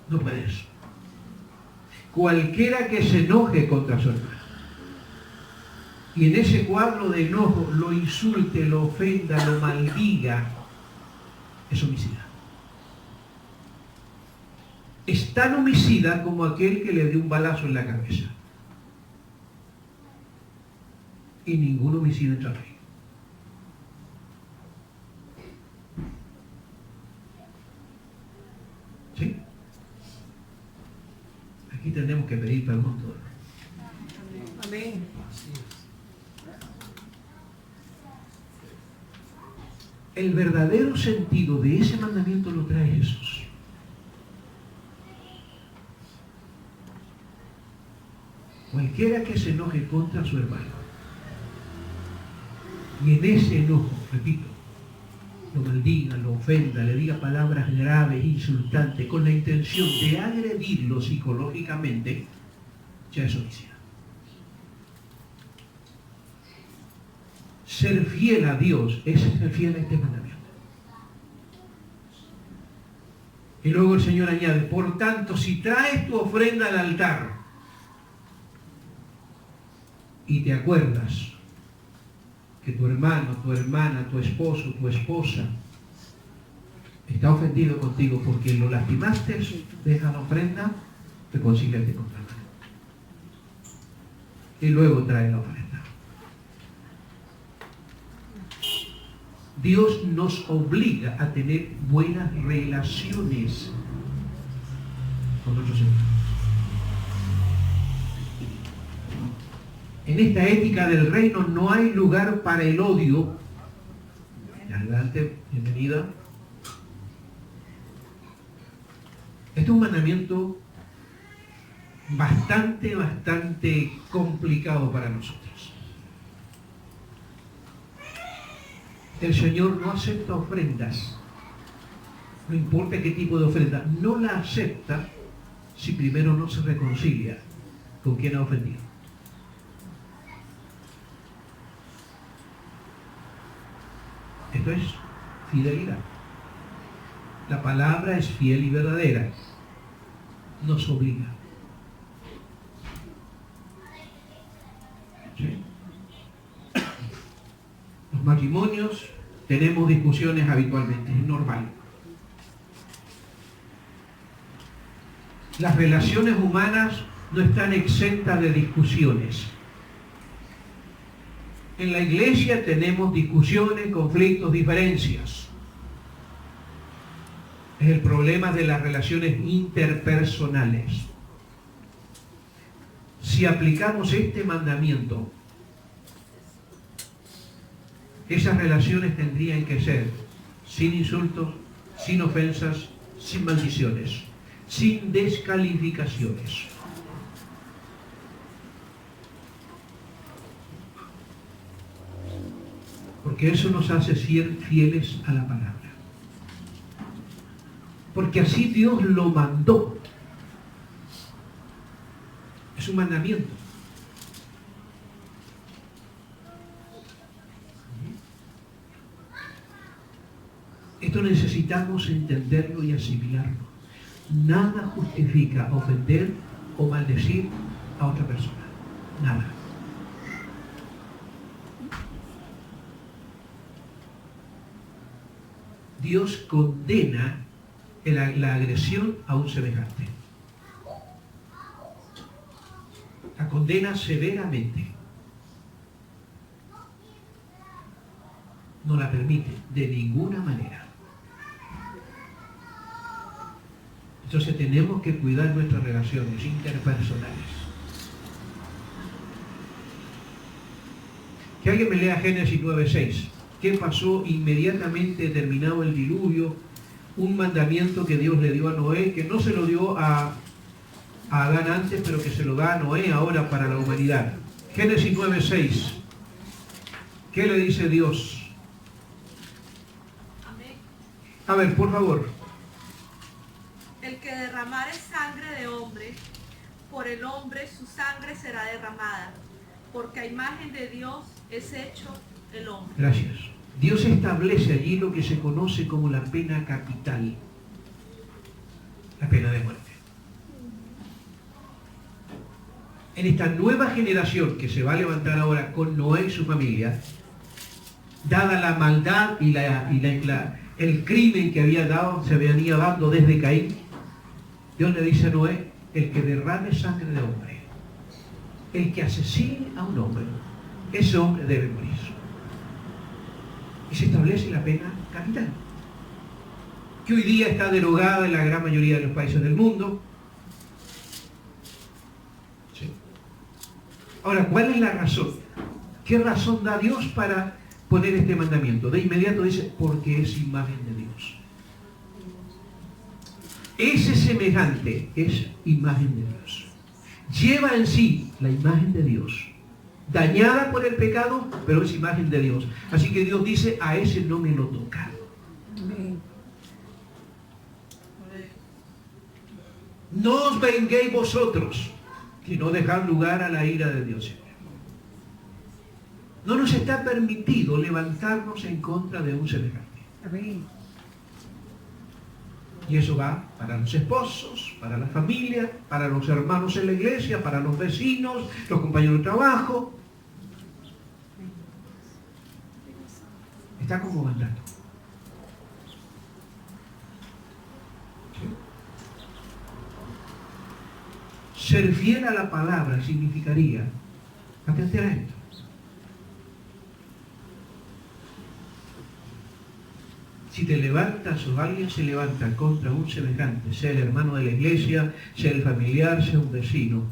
No puedes. Cualquiera que se enoje contra su hermano y en ese cuadro de enojo lo insulte, lo ofenda, lo maldiga, es homicida. Es tan homicida como aquel que le dio un balazo en la cabeza. Y ningún homicida entra ahí. ¿Sí? Aquí tenemos que pedir perdón todos. Amén. El verdadero sentido de ese mandamiento lo trae Jesús. Cualquiera que se enoje contra su hermano, y en ese enojo, repito, lo maldiga, lo ofenda, le diga palabras graves, insultantes, con la intención de agredirlo psicológicamente, ya es homicida. Ser fiel a Dios es ser fiel a este mandamiento. Y luego el Señor añade, por tanto, si traes tu ofrenda al altar y te acuerdas que tu hermano, tu hermana, tu esposo, tu esposa está ofendido contigo porque lo lastimaste, deja la ofrenda, reconcíliate con tu hermano. Y luego trae la ofrenda. Dios nos obliga a tener buenas relaciones con nuestro Señor. En esta ética del reino no hay lugar para el odio. Adelante, bienvenida. Este es un mandamiento bastante complicado para nosotros. El Señor no acepta ofrendas, no importa qué tipo de ofrenda, no la acepta si primero no se reconcilia con quien ha ofendido. Esto es fidelidad. La palabra es fiel y verdadera. Nos obliga. ¿Sí? Los matrimonios tenemos discusiones habitualmente, es normal. Las relaciones humanas no están exentas de discusiones. En la iglesia tenemos discusiones, conflictos, diferencias. Es el problema de las relaciones interpersonales. Si aplicamos este mandamiento, esas relaciones tendrían que ser sin insultos, sin ofensas, sin maldiciones, sin descalificaciones. Porque eso nos hace ser fieles a la palabra. Porque así Dios lo mandó. Es un mandamiento. Esto necesitamos entenderlo y asimilarlo. Nada justifica ofender o maldecir a otra persona. Nada. Dios condena la agresión a un semejante. La condena severamente. No la permite de ninguna manera. Entonces tenemos que cuidar nuestras relaciones interpersonales. Que alguien me lea Génesis 9:6. ¿Qué pasó inmediatamente terminado el diluvio? Un mandamiento que Dios le dio a Noé, que no se lo dio a Adán antes, pero que se lo da a Noé ahora para la humanidad. Génesis 9:6. ¿Qué le dice Dios? Amén. A ver, por favor. El que derramare sangre de hombre, por el hombre su sangre será derramada, porque a imagen de Dios es hecho el hombre. Gracias. Dios establece allí lo que se conoce como la pena capital, la pena de muerte. En esta nueva generación que se va a levantar ahora con Noé y su familia, dada la maldad y el crimen que se venía dando desde Caín, Dios le dice a Noé, el que derrame sangre de hombre, el que asesine a un hombre, ese hombre debe morir. Y se establece la pena capital, que hoy día está derogada en la gran mayoría de los países del mundo. Sí. Ahora, ¿cuál es la razón? ¿Qué razón da Dios para poner este mandamiento? De inmediato dice, porque es imagen de Dios. Ese semejante es imagen de Dios. Lleva en sí la imagen de Dios. Dañada por el pecado, pero es imagen de Dios. Así que Dios dice, a ese no me lo toca. No os venguéis vosotros, sino dejad lugar a la ira de Dios. No nos está permitido levantarnos en contra de un semejante. Amén. Y eso va para los esposos, para la familia, para los hermanos en la iglesia, para los vecinos, los compañeros de trabajo. Está como mandato. ¿Sí? Ser fiel a la palabra significaría, atender a esto. Si te levantas o alguien se levanta contra un semejante, sea el hermano de la iglesia, sea el familiar, sea un vecino,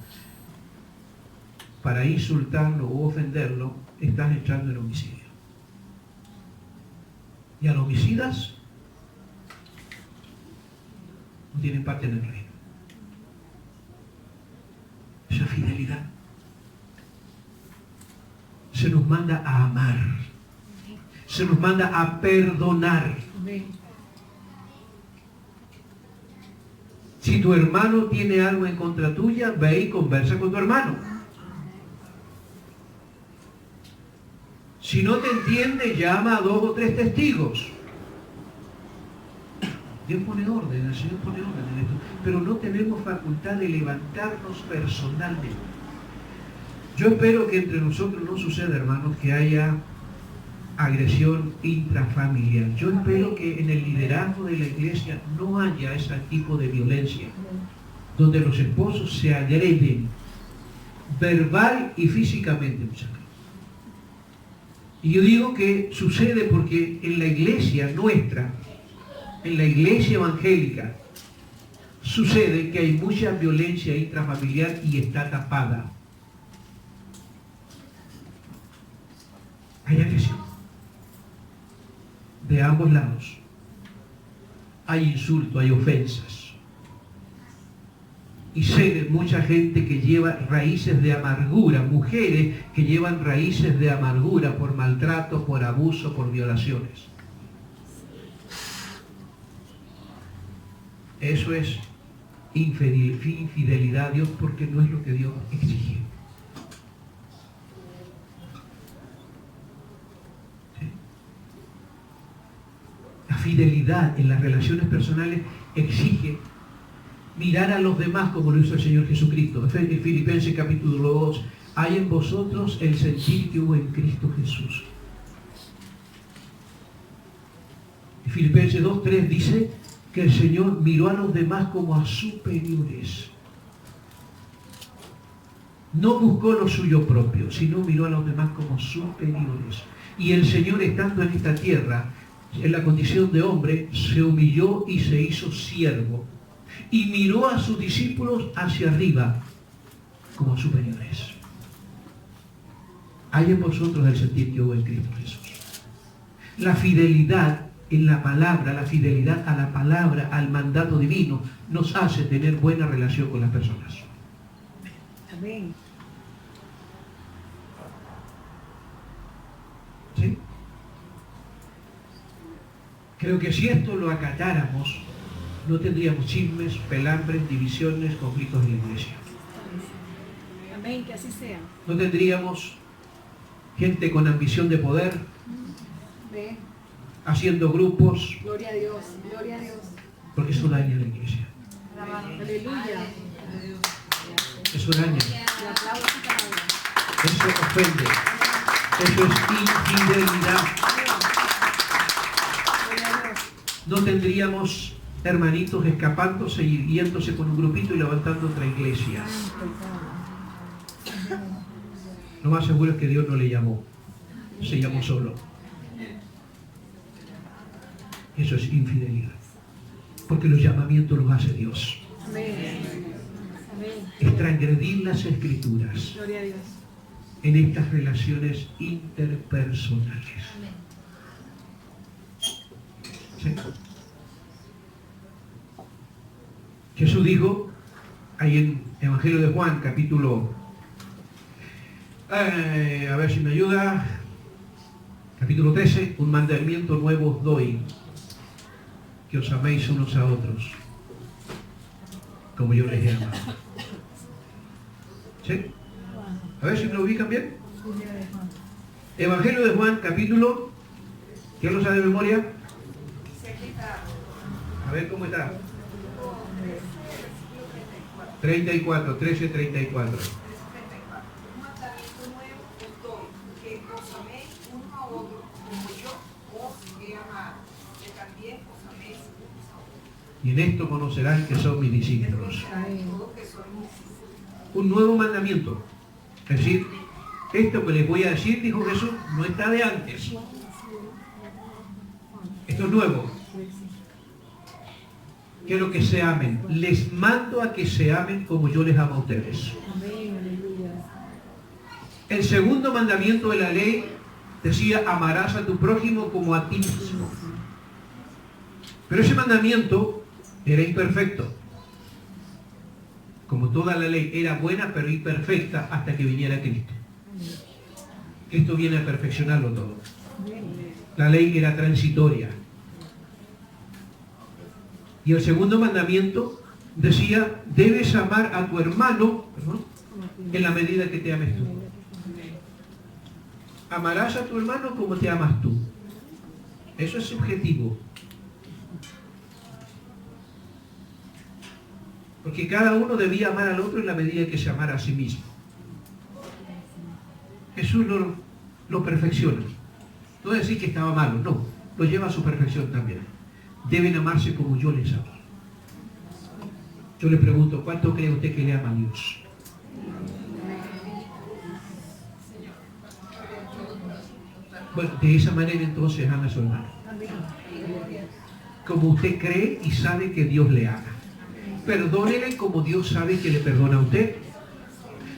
para insultarlo o ofenderlo, estás entrando en homicidio. Y a los homicidas no tienen parte en el reino. Esa fidelidad. Se nos manda a amar. Se nos manda a perdonar. Si tu hermano tiene algo en contra tuya, ve y conversa con tu hermano. Si no te entiende, llama a 2 o 3 testigos. Dios pone orden, el Señor pone orden en esto. Pero no tenemos facultad de levantarnos personalmente. Yo espero que entre nosotros no suceda, hermanos, que haya agresión intrafamiliar. Yo espero que en el liderazgo de la iglesia no haya ese tipo de violencia, donde los esposos se agreden verbal y físicamente, muchachos. Y yo digo que sucede porque en la iglesia nuestra, en la iglesia evangélica, sucede que hay mucha violencia intrafamiliar y está tapada. Hay agresión de ambos lados. Hay insulto, hay ofensas. Y sé de mucha gente que lleva raíces de amargura, mujeres que llevan raíces de amargura por maltrato, por abuso, por violaciones. Eso es infidelidad a Dios porque no es lo que Dios exige. ¿Sí? La fidelidad en las relaciones personales exige mirar a los demás como lo hizo el Señor Jesucristo. En Filipenses capítulo 2, hay en vosotros el sentir que hubo en Cristo Jesús. En Filipenses 2:3 dice que el Señor miró a los demás como a superiores. No buscó lo suyo propio, sino miró a los demás como superiores. Y el Señor, estando en esta tierra, en la condición de hombre, se humilló y se hizo siervo. Y miró a sus discípulos hacia arriba como superiores. Hay en vosotros el sentir que hubo en Cristo Jesús. La fidelidad en la palabra, la fidelidad a la palabra, al mandato divino, nos hace tener buena relación con las personas. Amén. ¿Sí? Creo que si esto lo acatáramos, no tendríamos chismes, pelambres, divisiones, conflictos en la iglesia. Amén, que así sea. No tendríamos gente con ambición de poder, Ve. haciendo grupos, Gloria a Dios, gloria a Dios. porque eso daña a la iglesia. Aleluya. Eso daña, Le aplaudo su palabra. eso ofende, eso es infidelidad. Gloria a Dios. No tendríamos hermanitos escapándose y yéndose con un grupito y levantando otra iglesia. Lo más seguro es que Dios no le llamó, se llamó solo. Eso es infidelidad, porque los llamamientos los hace Dios. Amén. Amén. Es transgredir las escrituras, Gloria a Dios. en estas relaciones interpersonales. ¿Sí? Jesús dijo, ahí en Evangelio de Juan, capítulo, a ver si me ayuda, capítulo 13, un mandamiento nuevo os doy, que os améis unos a otros, como yo les he amado. ¿Sí? A ver si me lo ubican bien. Evangelio de Juan, capítulo, ¿quién lo sabe de memoria? A ver cómo está. 34, 13, 34. Un mandamiento nuevo os doy, que os améis unos a otros como yo os he amado, que también os améis unos a otros. Y en esto conocerán que son mis discípulos. Todos que sois mis discípulos. Un nuevo mandamiento. Es decir, esto que les voy a decir, dijo Jesús, no está de antes. Esto es nuevo. Quiero que se amen. Les mando a que se amen como yo les amo a ustedes. El segundo mandamiento de la ley decía, amarás a tu prójimo como a ti mismo. Pero ese mandamiento era imperfecto. Como toda la ley era buena pero imperfecta hasta que viniera Cristo. Cristo viene a perfeccionarlo todo. La ley era transitoria. Y el segundo mandamiento decía, debes amar a tu hermano, en la medida que te ames tú. Amarás a tu hermano como te amas tú. Eso es subjetivo. Porque cada uno debía amar al otro en la medida que se amara a sí mismo. Jesús lo perfecciona. No es decir que estaba malo, no. Lo lleva a su perfección también. Deben amarse como yo les amo. Yo le pregunto, ¿cuánto cree usted que le ama a Dios? Bueno, de esa manera entonces ama a su hermano. Como usted cree y sabe que Dios le ama. Perdónele como Dios sabe que le perdona a usted.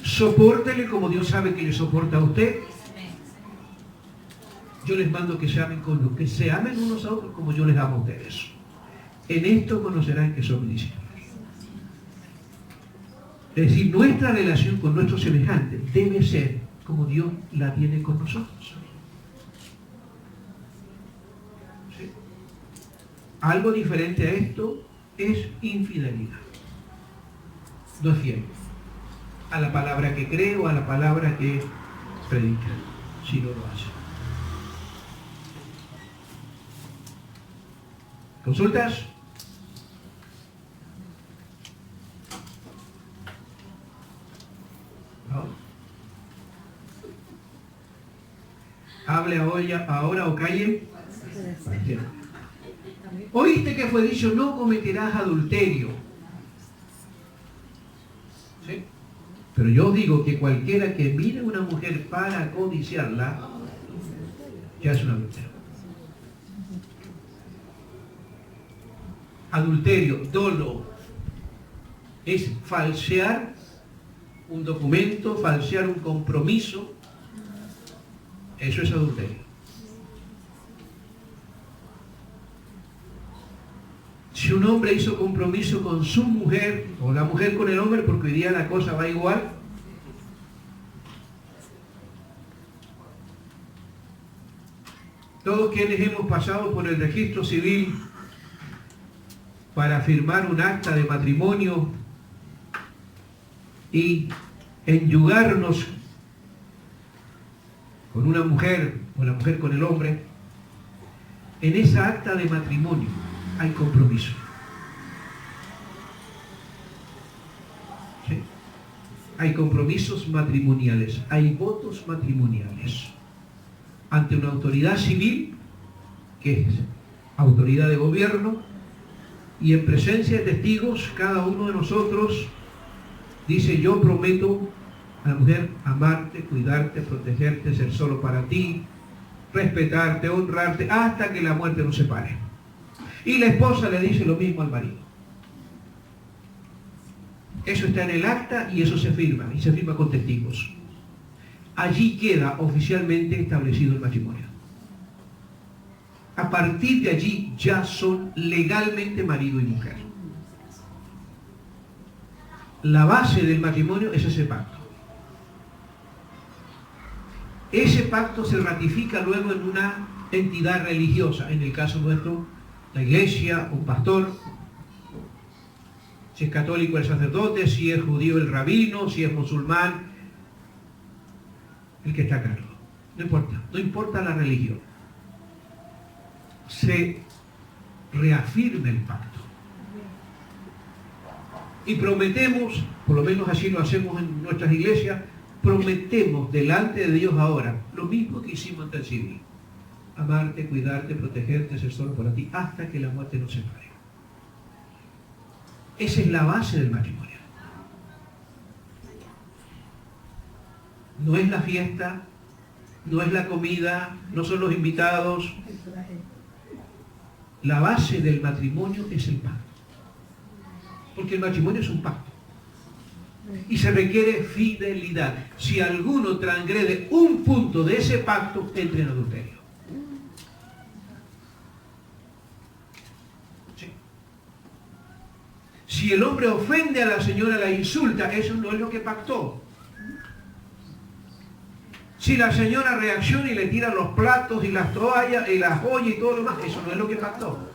Sopórtele como Dios sabe que le soporta a usted. Yo les mando que se amen que se amen unos a otros como yo les amo a ustedes. En esto conocerán que son mis discípulos. Es decir, nuestra relación con nuestros semejantes debe ser como Dios la tiene con nosotros. ¿Sí? Algo diferente a esto es infidelidad. No es fiel a la palabra que cree o a la palabra que predica, si no lo hace. ¿Consultas? No. Hable ahora o calle. Oíste que fue dicho, no cometerás adulterio. ¿Sí? Pero yo digo que cualquiera que mire a una mujer para codiciarla, ya es un adulterio. Adulterio, dolo, es falsear un documento, falsear un compromiso. Eso es adulterio. Si un hombre hizo compromiso con su mujer, o la mujer con el hombre, porque hoy día la cosa va igual, todos quienes hemos pasado por el registro civil para firmar un acta de matrimonio y enyugarnos con una mujer o la mujer con el hombre, en esa acta de matrimonio hay compromiso. ¿Sí? Hay compromisos matrimoniales, hay votos matrimoniales ante una autoridad civil, que es autoridad de gobierno, y en presencia de testigos, cada uno de nosotros dice: yo prometo a la mujer amarte, cuidarte, protegerte, ser solo para ti, respetarte, honrarte, hasta que la muerte nos separe. Y la esposa le dice lo mismo al marido. Eso está en el acta y eso se firma, y se firma con testigos. allí queda oficialmente establecido el matrimonio. A partir de allí ya son legalmente marido y mujer. La base del matrimonio es ese pacto. Ese pacto se ratifica luego en una entidad religiosa, en el caso nuestro, la iglesia, un pastor, si es católico el sacerdote, si es judío el rabino, si es musulmán, el que está a cargo. No importa la religión. Se reafirma el pacto. Y prometemos, por lo menos así lo hacemos en nuestras iglesias, prometemos delante de Dios ahora lo mismo que hicimos ante el civil: amarte, cuidarte, protegerte, ser solo para ti, hasta que la muerte nos separe. Esa es la base del matrimonio. No es la fiesta, no es la comida, no son los invitados. La base del matrimonio es el pacto. Porque el matrimonio es un pacto. Y se requiere fidelidad. Si alguno transgrede un punto de ese pacto, entra en adulterio. Sí. Si el hombre ofende a la señora, la insulta, eso no es lo que pactó. Si la señora reacciona y le tira los platos y las toallas y las joyas y todo lo demás, eso no es lo que pactó.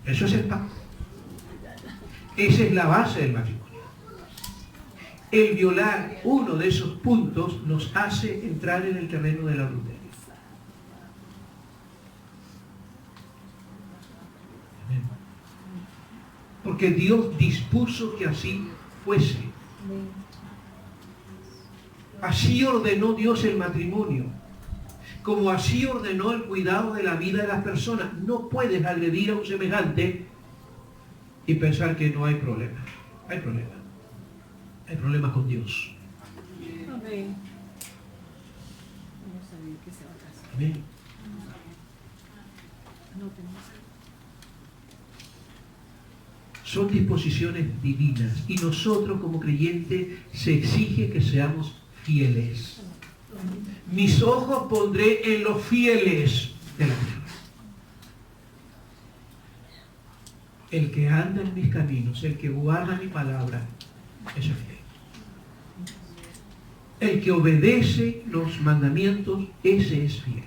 Eso es el pacto. Esa es la base del matrimonio. El violar uno de esos puntos nos hace entrar en el terreno del adulterio. Porque Dios dispuso que así fuese. Así ordenó Dios el matrimonio. Como así ordenó el cuidado de la vida de las personas. No puedes agredir a un semejante y pensar que no hay problema. Hay problema. Hay problemas con Dios. Amén. Amén. Son disposiciones divinas y nosotros como creyentes se exige que seamos fieles. Mis ojos pondré en los fieles de la tierra. El que anda en mis caminos, el que guarda mi palabra, ese es fiel. El que obedece los mandamientos, ese es fiel.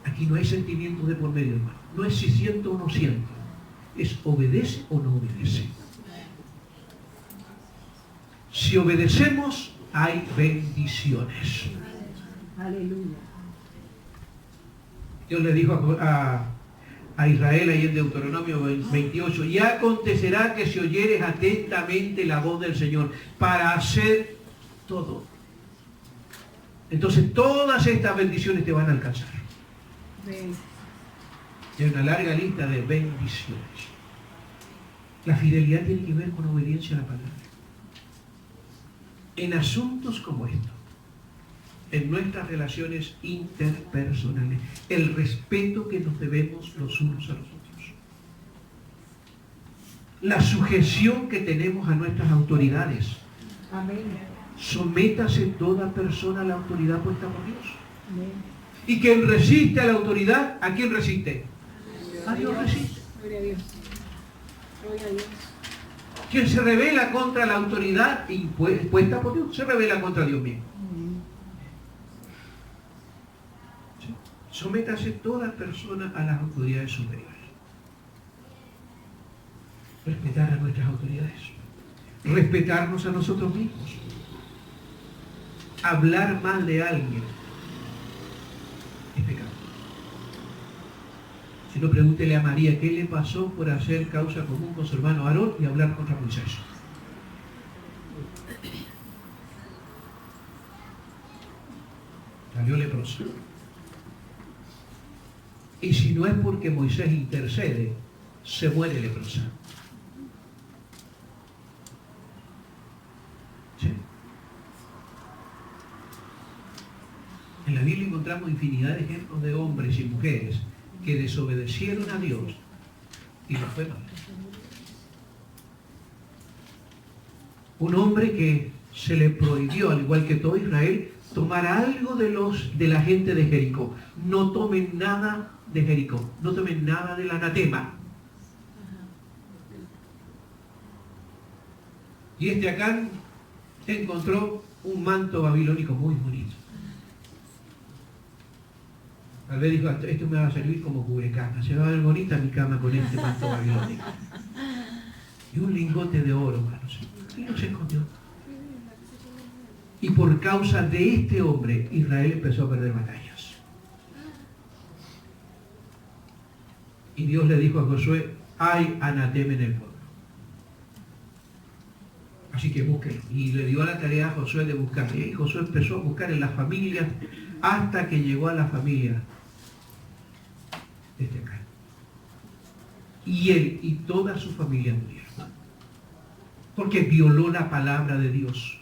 Aquí no hay sentimientos de por medio, hermano. No es si siento o no siento. Es obedece o no obedece. Si obedecemos, hay bendiciones. Aleluya. Dios le dijo a Israel ahí en Deuteronomio 28, y acontecerá que si oyeres atentamente la voz del Señor para hacer todo. Entonces todas estas bendiciones te van a alcanzar. Hay una larga lista de bendiciones. La fidelidad tiene que ver con obediencia a la palabra. En asuntos como estos, en nuestras relaciones interpersonales, el respeto que nos debemos los unos a los otros, la sujeción que tenemos a nuestras autoridades. Amén. Sométase toda persona a la autoridad puesta por Dios. Amén. Y quien resiste a la autoridad, ¿a quién resiste? A Dios resiste. Gloria a Dios. Gloria a Dios. Quien se rebela contra la autoridad impuesta por Dios, se rebela contra Dios mismo. ¿Sí? Sométase toda persona a las autoridades superiores. Respetar a nuestras autoridades. Respetarnos a nosotros mismos. Hablar mal de alguien es pecado. Si no, pregúntele a María qué le pasó por hacer causa común con su hermano Aarón y hablar contra Moisés. Salió leprosa. Y si no es porque Moisés intercede, se muere leprosa. ¿Sí? En la Biblia encontramos infinidad de ejemplos de hombres y mujeres que desobedecieron a Dios y no fue mal. Un hombre que se le prohibió, al igual que todo Israel, tomar algo de la gente de Jericó. No tomen nada de Jericó, no tomen nada del anatema. Y este Acán encontró un manto babilónico muy bonito. Tal vez dijo, esto me va a servir como cubrecama, se va a ver bonita mi cama con este manto babilónico. Y un lingote de oro, hermanos. Y no se escondió. Y por causa de este hombre, Israel empezó a perder batallas. Y Dios le dijo a Josué, hay anatema en el pueblo. Así que búsquenlo. Y le dio la tarea a Josué de buscar. Y Josué empezó a buscar en las familias hasta que llegó a la familia de este Acán. Y él y toda su familia murieron. Porque violó la palabra de Dios.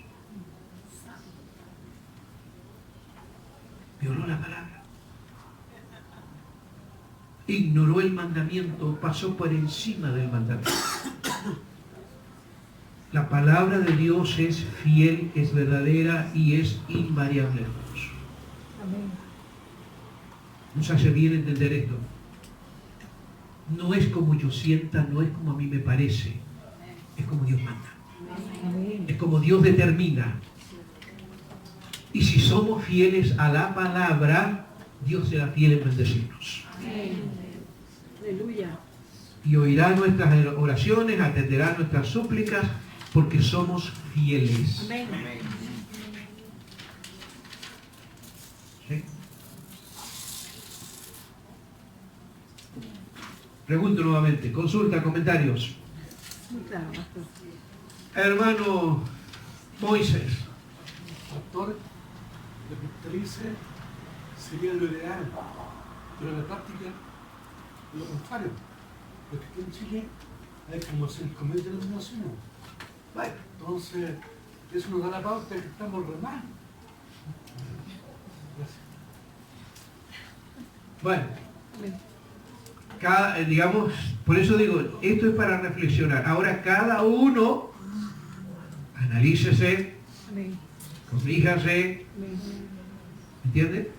Violó la palabra. Ignoró el mandamiento, pasó por encima del mandamiento. La palabra de Dios es fiel, es verdadera y es invariable, hermanos. Amén. Nos hace bien entender esto. No es como yo sienta, no es como a mí me parece, es como Dios manda. Amén. Es como Dios determina. Y si somos fieles a la palabra, Dios será fiel en bendecirnos. Amén. Aleluya. Y oirá nuestras oraciones, atenderá nuestras súplicas, porque somos fieles. Amén. Amén. ¿Sí? Pregunto nuevamente, consulta, comentarios. Muy claro, pastor. Hermano Moisés, Pastor, lo que usted dice sería lo ideal, pero en la práctica lo contrario. Porque aquí en Chile hay como 5.000 denominaciones. bueno, Entonces, eso nos da la pauta de que estamos re mal. Gracias. bueno, Amén. digamos, por eso digo, esto es para reflexionar. Ahora cada uno analícese, Amén. corríjase, Amén. ¿entiende?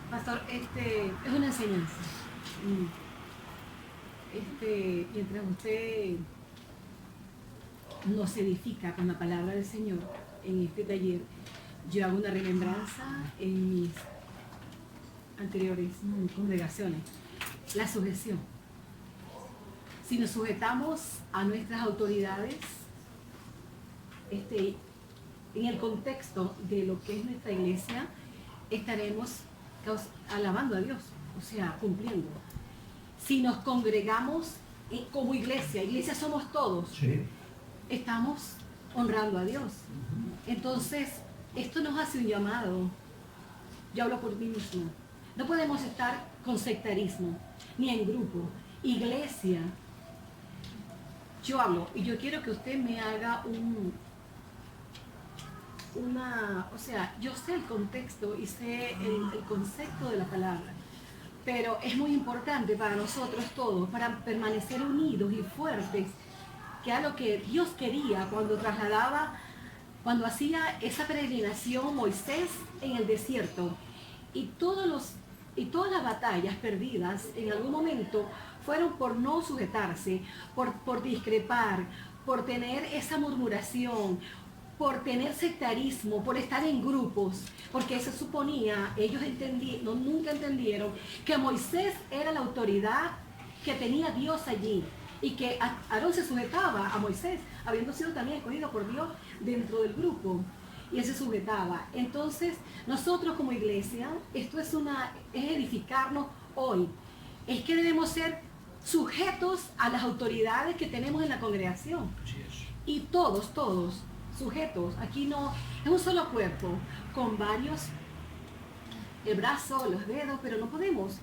Pastor, es una enseñanza. Mientras usted nos edifica con la palabra del Señor en este taller, yo hago una remembranza en mis anteriores congregaciones. La sujeción. Si nos sujetamos a nuestras autoridades, en el contexto de lo que es nuestra iglesia, estaremos alabando a Dios, o sea, cumpliendo. Si nos congregamos como iglesia, iglesia somos todos, Sí. estamos honrando a Dios. Entonces, esto nos hace un llamado. Yo hablo por mí misma. No podemos estar con sectarismo, ni en grupo. Iglesia, yo hablo, y yo quiero que usted me haga o sea, yo sé el contexto y sé el concepto de la palabra, pero es muy importante para nosotros todos, para permanecer unidos y fuertes, que era lo que Dios quería cuando hacía esa peregrinación Moisés en el desierto, y todas las batallas perdidas en algún momento fueron por no sujetarse, por discrepar, por tener esa murmuración, por tener sectarismo, por estar en grupos, porque se suponía, ellos nunca entendieron que Moisés era la autoridad que tenía Dios allí, y que Aarón se sujetaba a Moisés, habiendo sido también escogido por Dios dentro del grupo, y él se sujetaba. Entonces, nosotros como iglesia, esto es edificarnos hoy, es que debemos ser sujetos a las autoridades que tenemos en la congregación, Así es. y todos sujetos. Aquí no es un solo cuerpo con varios, el brazo, los dedos, pero no podemos,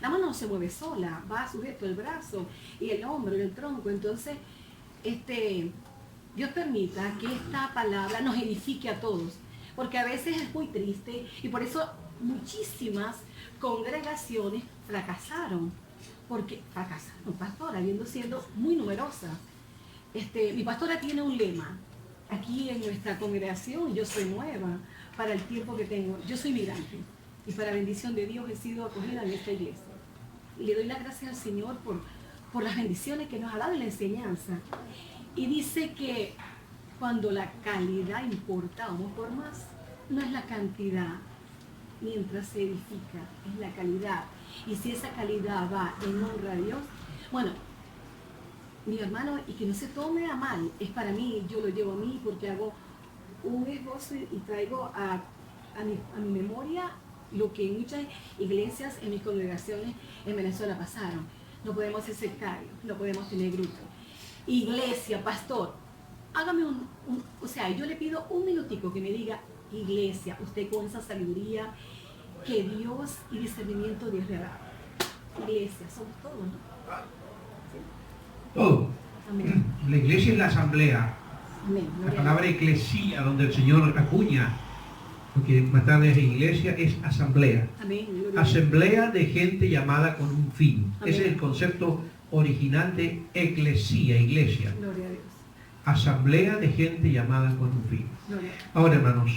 la mano no se mueve sola, va sujeto el brazo y el hombro y el tronco. Entonces, Dios permita que esta palabra nos edifique a todos, porque a veces es muy triste y por eso muchísimas congregaciones fracasaron, porque fracasa. Un pastor, habiendo siendo muy numerosa. Mi pastora tiene un lema. Aquí en nuestra congregación, yo soy nueva para el tiempo que tengo. Yo soy migrante y para bendición de Dios he sido acogida en esta iglesia. Y le doy las gracias al Señor por las bendiciones que nos ha dado en la enseñanza. Y dice que cuando la calidad importa, vamos por más, no es la cantidad mientras se edifica, es la calidad. Y si esa calidad va en honra a Dios, bueno, mi hermano, y que no se tome a mal, es para mí, yo lo llevo a mí porque hago un esbozo y traigo a mi memoria lo que en muchas iglesias, en mis congregaciones en Venezuela pasaron. No podemos ser sectarios, no podemos tener grupos. Iglesia, pastor, hágame o sea, yo le pido un minutico que me diga, iglesia, usted con esa sabiduría que Dios y discernimiento Dios le da. Iglesia, somos todos, ¿no? Todo. Amén. La iglesia es la asamblea. Amén. La palabra eclesía, donde el Señor acuña, porque más tarde es iglesia, es asamblea. Amén. Asamblea de gente llamada con un fin. Amén. Ese es el concepto original de eclesía, iglesia. Gloria a Dios. Asamblea de gente llamada con un fin. Gloria a Dios. Ahora, hermanos,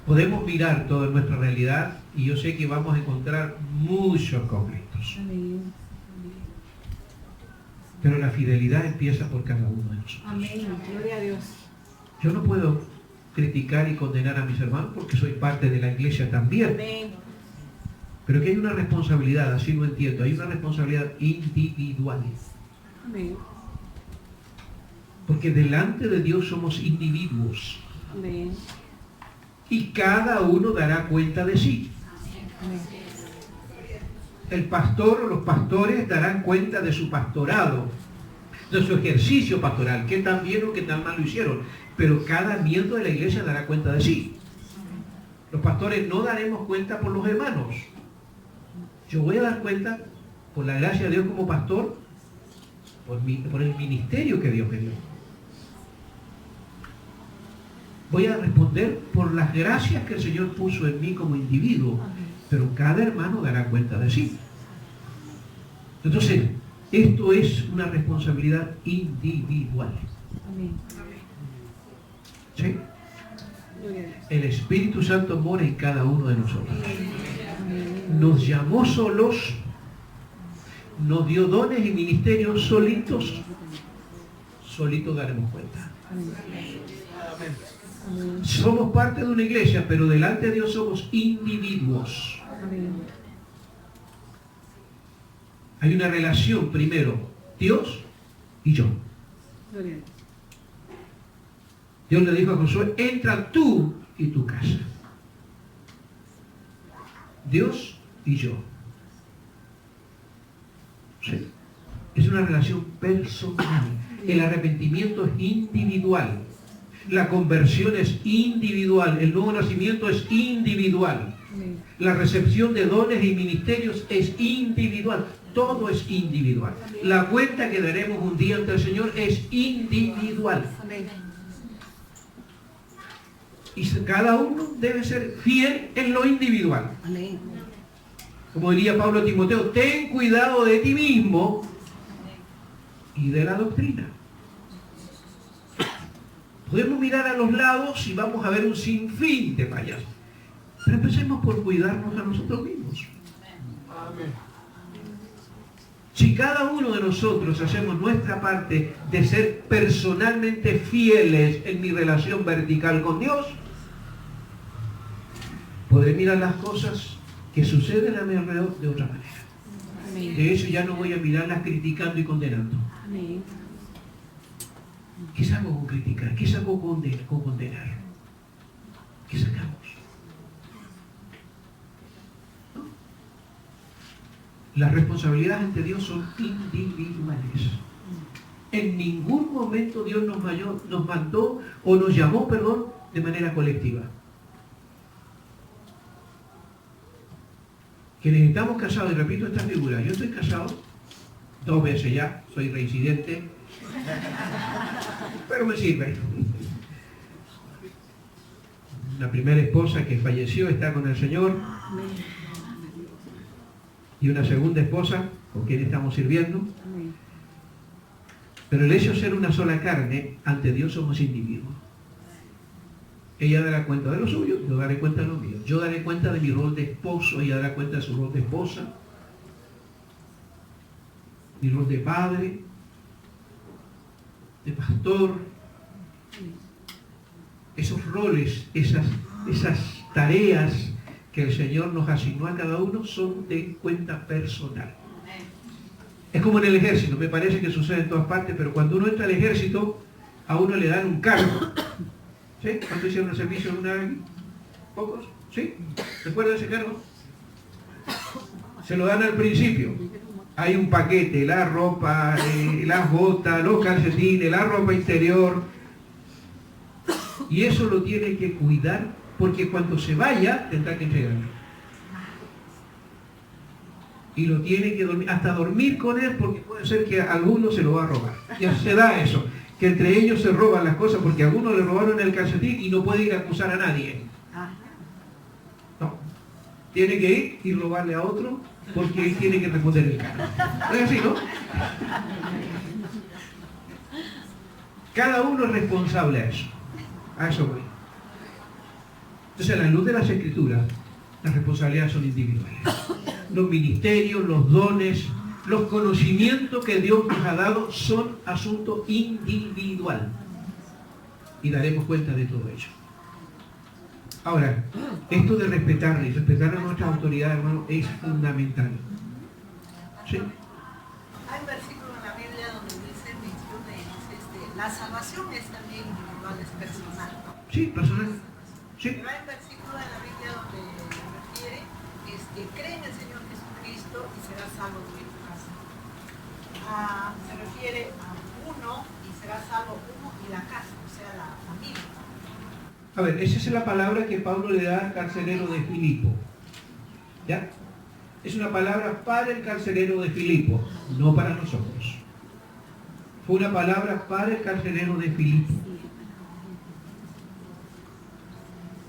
podemos mirar toda nuestra realidad y yo sé que vamos a encontrar muchos conflictos. Amén. Pero la fidelidad empieza por cada uno de nosotros. Amén. Gloria a Dios. Yo no puedo criticar y condenar a mis hermanos porque soy parte de la iglesia también. Amén. Pero que hay una responsabilidad, así lo entiendo, hay una responsabilidad individual. Amén. Porque delante de Dios somos individuos. Amén. Y cada uno dará cuenta de sí. Amén. El pastor o los pastores darán cuenta de su pastorado, de su ejercicio pastoral, qué tan bien o qué tan mal lo hicieron. Pero cada miembro de la iglesia dará cuenta de sí. Los pastores no daremos cuenta por los hermanos. Yo voy a dar cuenta, por la gracia de Dios como pastor, por el ministerio que Dios me dio. Voy a responder por las gracias que el Señor puso en mí como individuo. Pero cada hermano dará cuenta de sí. Entonces, esto es una responsabilidad individual. Amén. ¿Sí? Gloria a Dios. El Espíritu Santo mora en cada uno de nosotros. Amén. Nos llamó solos, nos dio dones y ministerios solitos. Solitos daremos cuenta. Amén. Amén. Somos parte de una iglesia, pero delante de Dios somos individuos. Amén. Hay una relación primero, Dios y yo. Gloria a Dios. Dios le dijo a Josué, entra tú y tu casa. Dios y yo. ¿Sí? Es una relación personal. El arrepentimiento es individual. La conversión es individual. El nuevo nacimiento es individual. Amén. La recepción de dones y ministerios es individual. Todo es individual. La cuenta que daremos un día ante el Señor es individual. Amén. Y cada uno debe ser fiel en lo individual. Amén. Como diría Pablo a Timoteo, ten cuidado de ti mismo y de la doctrina. Podemos mirar a los lados y vamos a ver un sinfín de fallas. Pero empecemos por cuidarnos a nosotros mismos. Amén. Si cada uno de nosotros hacemos nuestra parte de ser personalmente fieles en mi relación vertical con Dios, podré mirar las cosas que suceden a mi alrededor de otra manera. Amén. De eso ya no voy a mirarlas criticando y condenando. Amén. ¿Qué saco con criticar? ¿Qué saco con condenar? ¿Qué sacamos? ¿No? Las responsabilidades ante Dios son individuales. En ningún momento Dios nos mandó o nos llamó, perdón, de manera colectiva. Quienes estamos casados, y repito esta figura, yo estoy casado 2 veces ya, soy reincidente, pero me sirve. La primera esposa que falleció está con el Señor. y una segunda esposa con quien estamos sirviendo. Amén. Pero el hecho de ser una sola carne, ante Dios somos individuos. Ella dará cuenta de lo suyo, yo daré cuenta de lo mío. Yo daré cuenta de mi rol de esposo, ella dará cuenta de su rol de esposa, mi rol de padre, de pastor. Esos roles, esas tareas que el Señor nos asignó a cada uno son de cuenta personal. Es como en el ejército, me parece que sucede en todas partes, pero cuando uno entra al ejército, a uno le dan un cargo. ¿Sí? ¿Cuánto hicieron el servicio una vez? ¿Pocos? ¿Sí? ¿Recuerdan ese cargo? Se lo dan al principio. Hay un paquete, la ropa, las botas, los calcetines, la ropa interior. Y eso lo tiene que cuidar, porque cuando se vaya, tendrá que entregarlo. Y lo tiene que dormir, hasta dormir con él, porque puede ser que a alguno se lo va a robar. Ya se da eso, que entre ellos se roban las cosas, porque a alguno le robaron el calcetín y no puede ir a acusar a nadie. No. Tiene que ir y robarle a otro, porque él tiene que responder el cargo. ¿No es así, no? Cada uno es responsable a eso. A eso voy. Entonces, a la luz de las Escrituras, las responsabilidades son individuales. Los ministerios, los dones, los conocimientos que Dios nos ha dado son asunto individual. Y daremos cuenta de todo ello. Ahora, esto de respetar y respetar a nuestras autoridades, hermano, es fundamental. ¿Sí? Hay un versículo en la Biblia donde dice, la salvación es también individual, es personal. Sí, personal. Sí. Pero hay un versículo en la Biblia donde refiere, cree en el Señor Jesucristo y serás salvo tú y tu casa. Se refiere a uno y será salvo uno y la casa, o sea, la familia. A ver, esa es la palabra que Pablo le da al carcelero de Filipo. ¿Ya? Es una palabra para el carcelero de Filipo, no para nosotros. Fue una palabra para el carcelero de Filipo.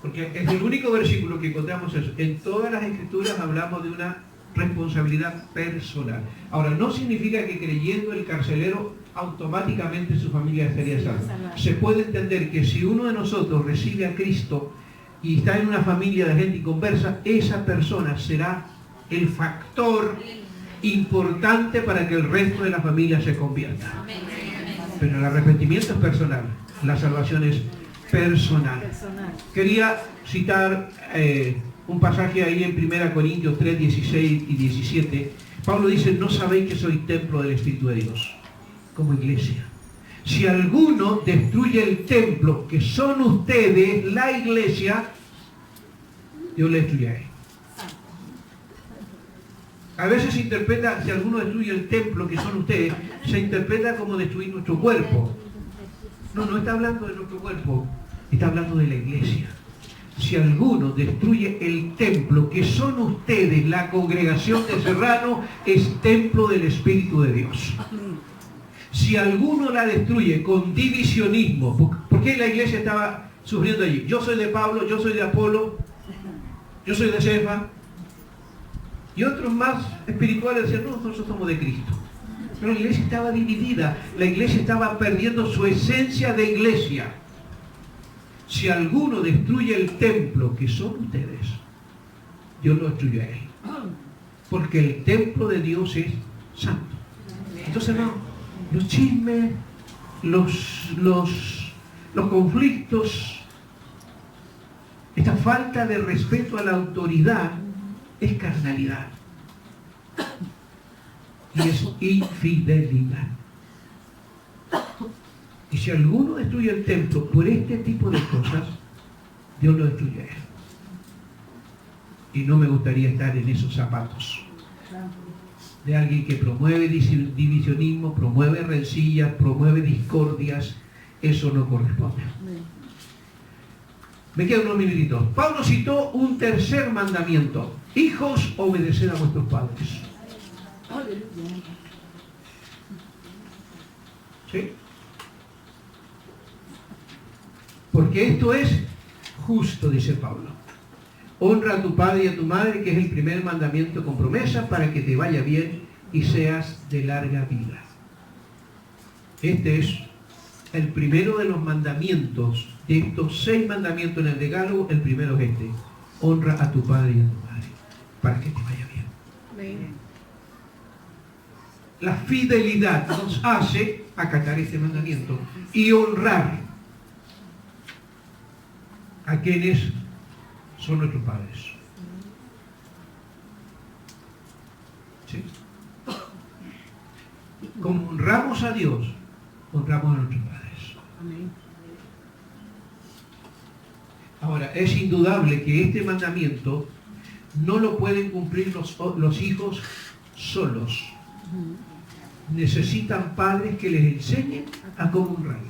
Porque es el único versículo que encontramos eso. En todas las Escrituras hablamos de una responsabilidad personal. Ahora, no significa que creyendo el carcelero automáticamente su familia estaría salva. Se puede entender que si uno de nosotros recibe a Cristo y está en una familia de gente inconversa, esa persona será el factor importante para que el resto de la familia se convierta. Pero el arrepentimiento es personal, la salvación es personal. Quería citar un pasaje ahí en 1 Corintios 3, 16 y 17. Pablo dice, ¿no sabéis que soy templo del Espíritu de Dios? Como iglesia. Si alguno destruye el templo, que son ustedes, la iglesia, Dios le destruye a él. A veces se interpreta, si alguno destruye el templo, que son ustedes, se interpreta como destruir nuestro cuerpo. No, no está hablando de nuestro cuerpo, está hablando de la iglesia. Si alguno destruye el templo, que son ustedes, la congregación de Serrano, es templo del Espíritu de Dios. Si alguno la destruye con divisionismo, ¿por qué la iglesia estaba sufriendo allí? Yo soy de Pablo, yo soy de Apolo, yo soy de Cefa. Y otros más espirituales decían, no, nosotros somos de Cristo. Pero la iglesia estaba dividida, la iglesia estaba perdiendo su esencia de iglesia. Si alguno destruye el templo, que son ustedes, Dios lo destruye a él. Porque el templo de Dios es santo. Entonces no, los chismes, los conflictos, esta falta de respeto a la autoridad es carnalidad. Y es infidelidad. Y si alguno destruye el templo por este tipo de cosas, Dios lo destruye a él. Y no me gustaría estar en esos zapatos de alguien que promueve divisionismo, promueve rencillas, promueve discordias. Eso no corresponde. Me quedan unos minutitos. Pablo citó un tercer mandamiento. Hijos, obedeced a vuestros padres. ¿Sí? Porque esto es justo, dice Pablo. Honra a tu padre y a tu madre, que es el primer mandamiento con promesa para que te vaya bien y seas de larga vida. Este es el primero de los mandamientos, de estos 6 mandamientos en el decálogo, el primero es este: honra a tu padre y a tu madre, para que te vaya bien. Amén. La fidelidad nos hace acatar este mandamiento y honrar a quienes son nuestros padres. ¿Sí? Como honramos a Dios, honramos a nuestros padres. Amén. Ahora, es indudable que este mandamiento no lo pueden cumplir los hijos solos. Necesitan padres que les enseñen a cómo honrarles.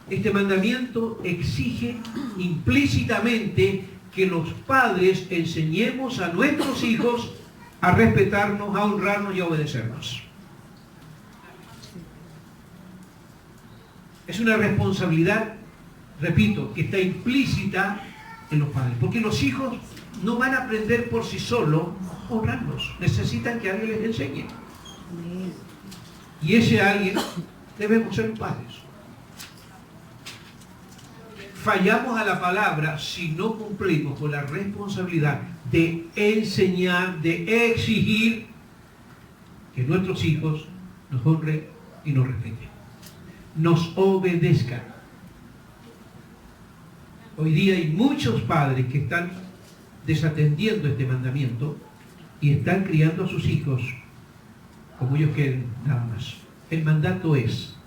Este mandamiento exige implícitamente que los padres enseñemos a nuestros hijos a respetarnos, a honrarnos y a obedecernos. Es una responsabilidad, repito, que está implícita en los padres, porque los hijos no van a aprender por sí solos a honrarnos, necesitan que alguien les enseñe. Y ese alguien debemos ser los padres. Fallamos a la palabra si no cumplimos con la responsabilidad de enseñar, de exigir que nuestros hijos nos honren y nos respeten, nos obedezcan. Hoy día hay muchos padres que están desatendiendo este mandamiento y están criando a sus hijos como ellos quieren, nada más. El mandato es: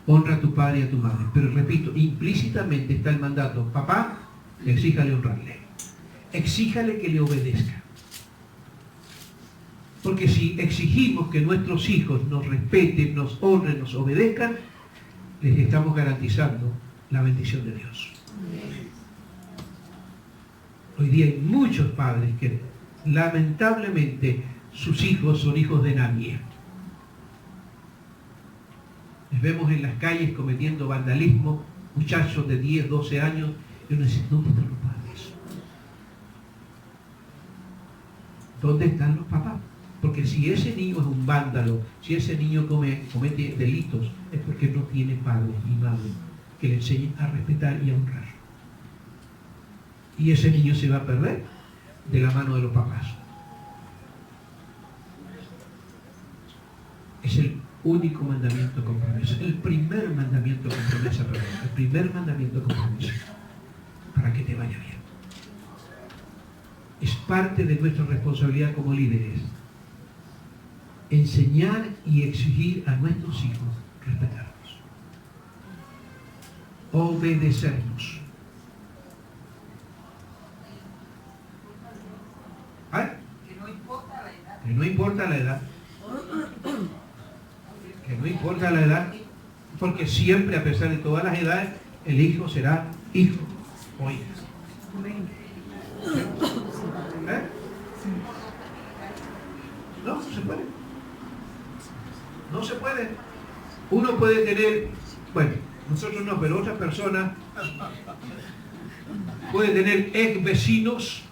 honra a tu padre y a tu madre. Pero repito, implícitamente está el mandato: papá, exíjale honrarle, exíjale que le obedezca. Porque si exigimos que nuestros hijos nos respeten, nos honren, nos obedezcan, les estamos garantizando la bendición de Dios. Hoy día hay muchos padres que lamentablemente sus hijos son hijos de nadie. Les vemos en las calles cometiendo vandalismo, muchachos de 10, 12 años, y uno dice: ¿dónde están los padres? ¿Dónde están los papás? Porque si ese niño es un vándalo, si ese niño comete delitos, es porque no tiene padres y madres que le enseñen a respetar y a honrar. Y ese niño se va a perder de la mano de los papás. Es el único mandamiento con promesa, el primer mandamiento con promesa, perdón, el primer mandamiento con promesa, para que te vaya bien. Es parte de nuestra responsabilidad como líderes enseñar y exigir a nuestros hijos respetarnos, obedecernos. ¿Ah? Que no importa la edad. Que no importa la edad. Que no importa la edad, porque siempre, a pesar de todas las edades, el hijo será hijo o hija. ¿Eh? No se puede. No se puede. Uno puede tener, bueno, nosotros no, pero otra persona puede tener ex vecinos,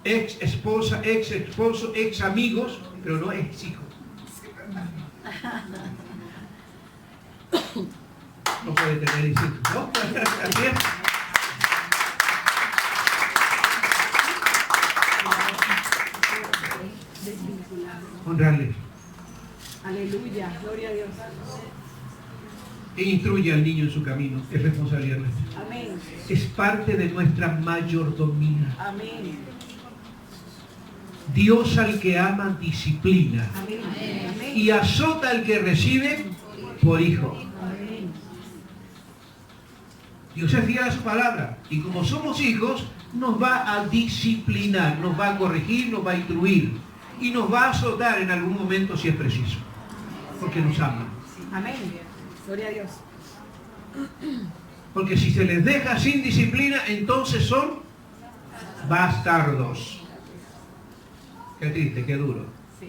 ex esposa, ex esposo, ex amigos, pero no ex hijos. No puede tener hijos, ¿no? Así es. Honrarle. Aleluya, gloria a Dios. E instruye al niño en su camino. Es responsabilidad nuestra. Amén. Es parte de nuestra mayordomía. Amén. Dios al que ama disciplina Amén. Amén. y azota al que recibe por hijo. Amén. Dios es fiel a su palabra y como somos hijos nos va a disciplinar, nos va a corregir, nos va a instruir y nos va a azotar en algún momento si es preciso, porque nos ama. Amén. Gloria a Dios. Porque si se les deja sin disciplina, entonces son bastardos. Qué triste, qué duro. Sí.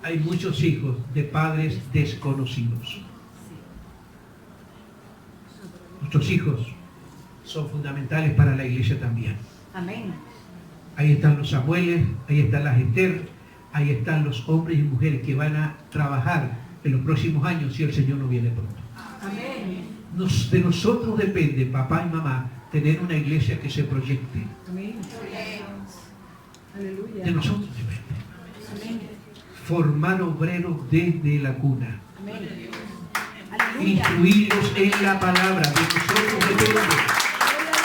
Hay muchos hijos de padres desconocidos. Nuestros hijos son fundamentales para la iglesia también. Amén. Ahí están los Samueles, ahí están las Esther, ahí están los hombres y mujeres que van a trabajar en los próximos años si el Señor no viene pronto. Amén. De nosotros depende, papá y mamá, tener una iglesia que se proyecte. Amén. Aleluya. De nosotros depende. Amén. Formar obreros desde la cuna. Amén. Aleluya. Instruirlos en la palabra. De nosotros depende.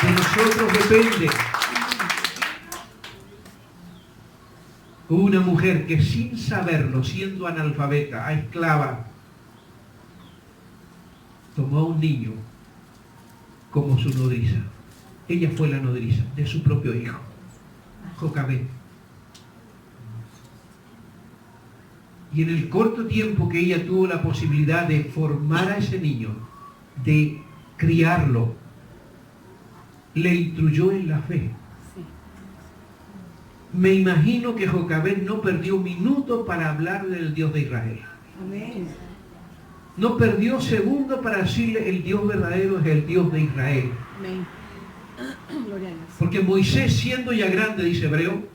De nosotros depende. Una mujer que sin saberlo, siendo analfabeta, esclava, tomó a un niño como su nodriza. Ella fue la nodriza de su propio hijo, Jocabed. Y en el corto tiempo que ella tuvo la posibilidad de formar a ese niño, de criarlo, le instruyó en la fe. Me imagino que Jocabed no perdió un minuto para hablar del Dios de Israel. Amén. No perdió segundo para decirle el Dios verdadero es el Dios de Israel. Amén. Gloria a Dios. Porque Moisés, siendo ya grande, dice Hebreo,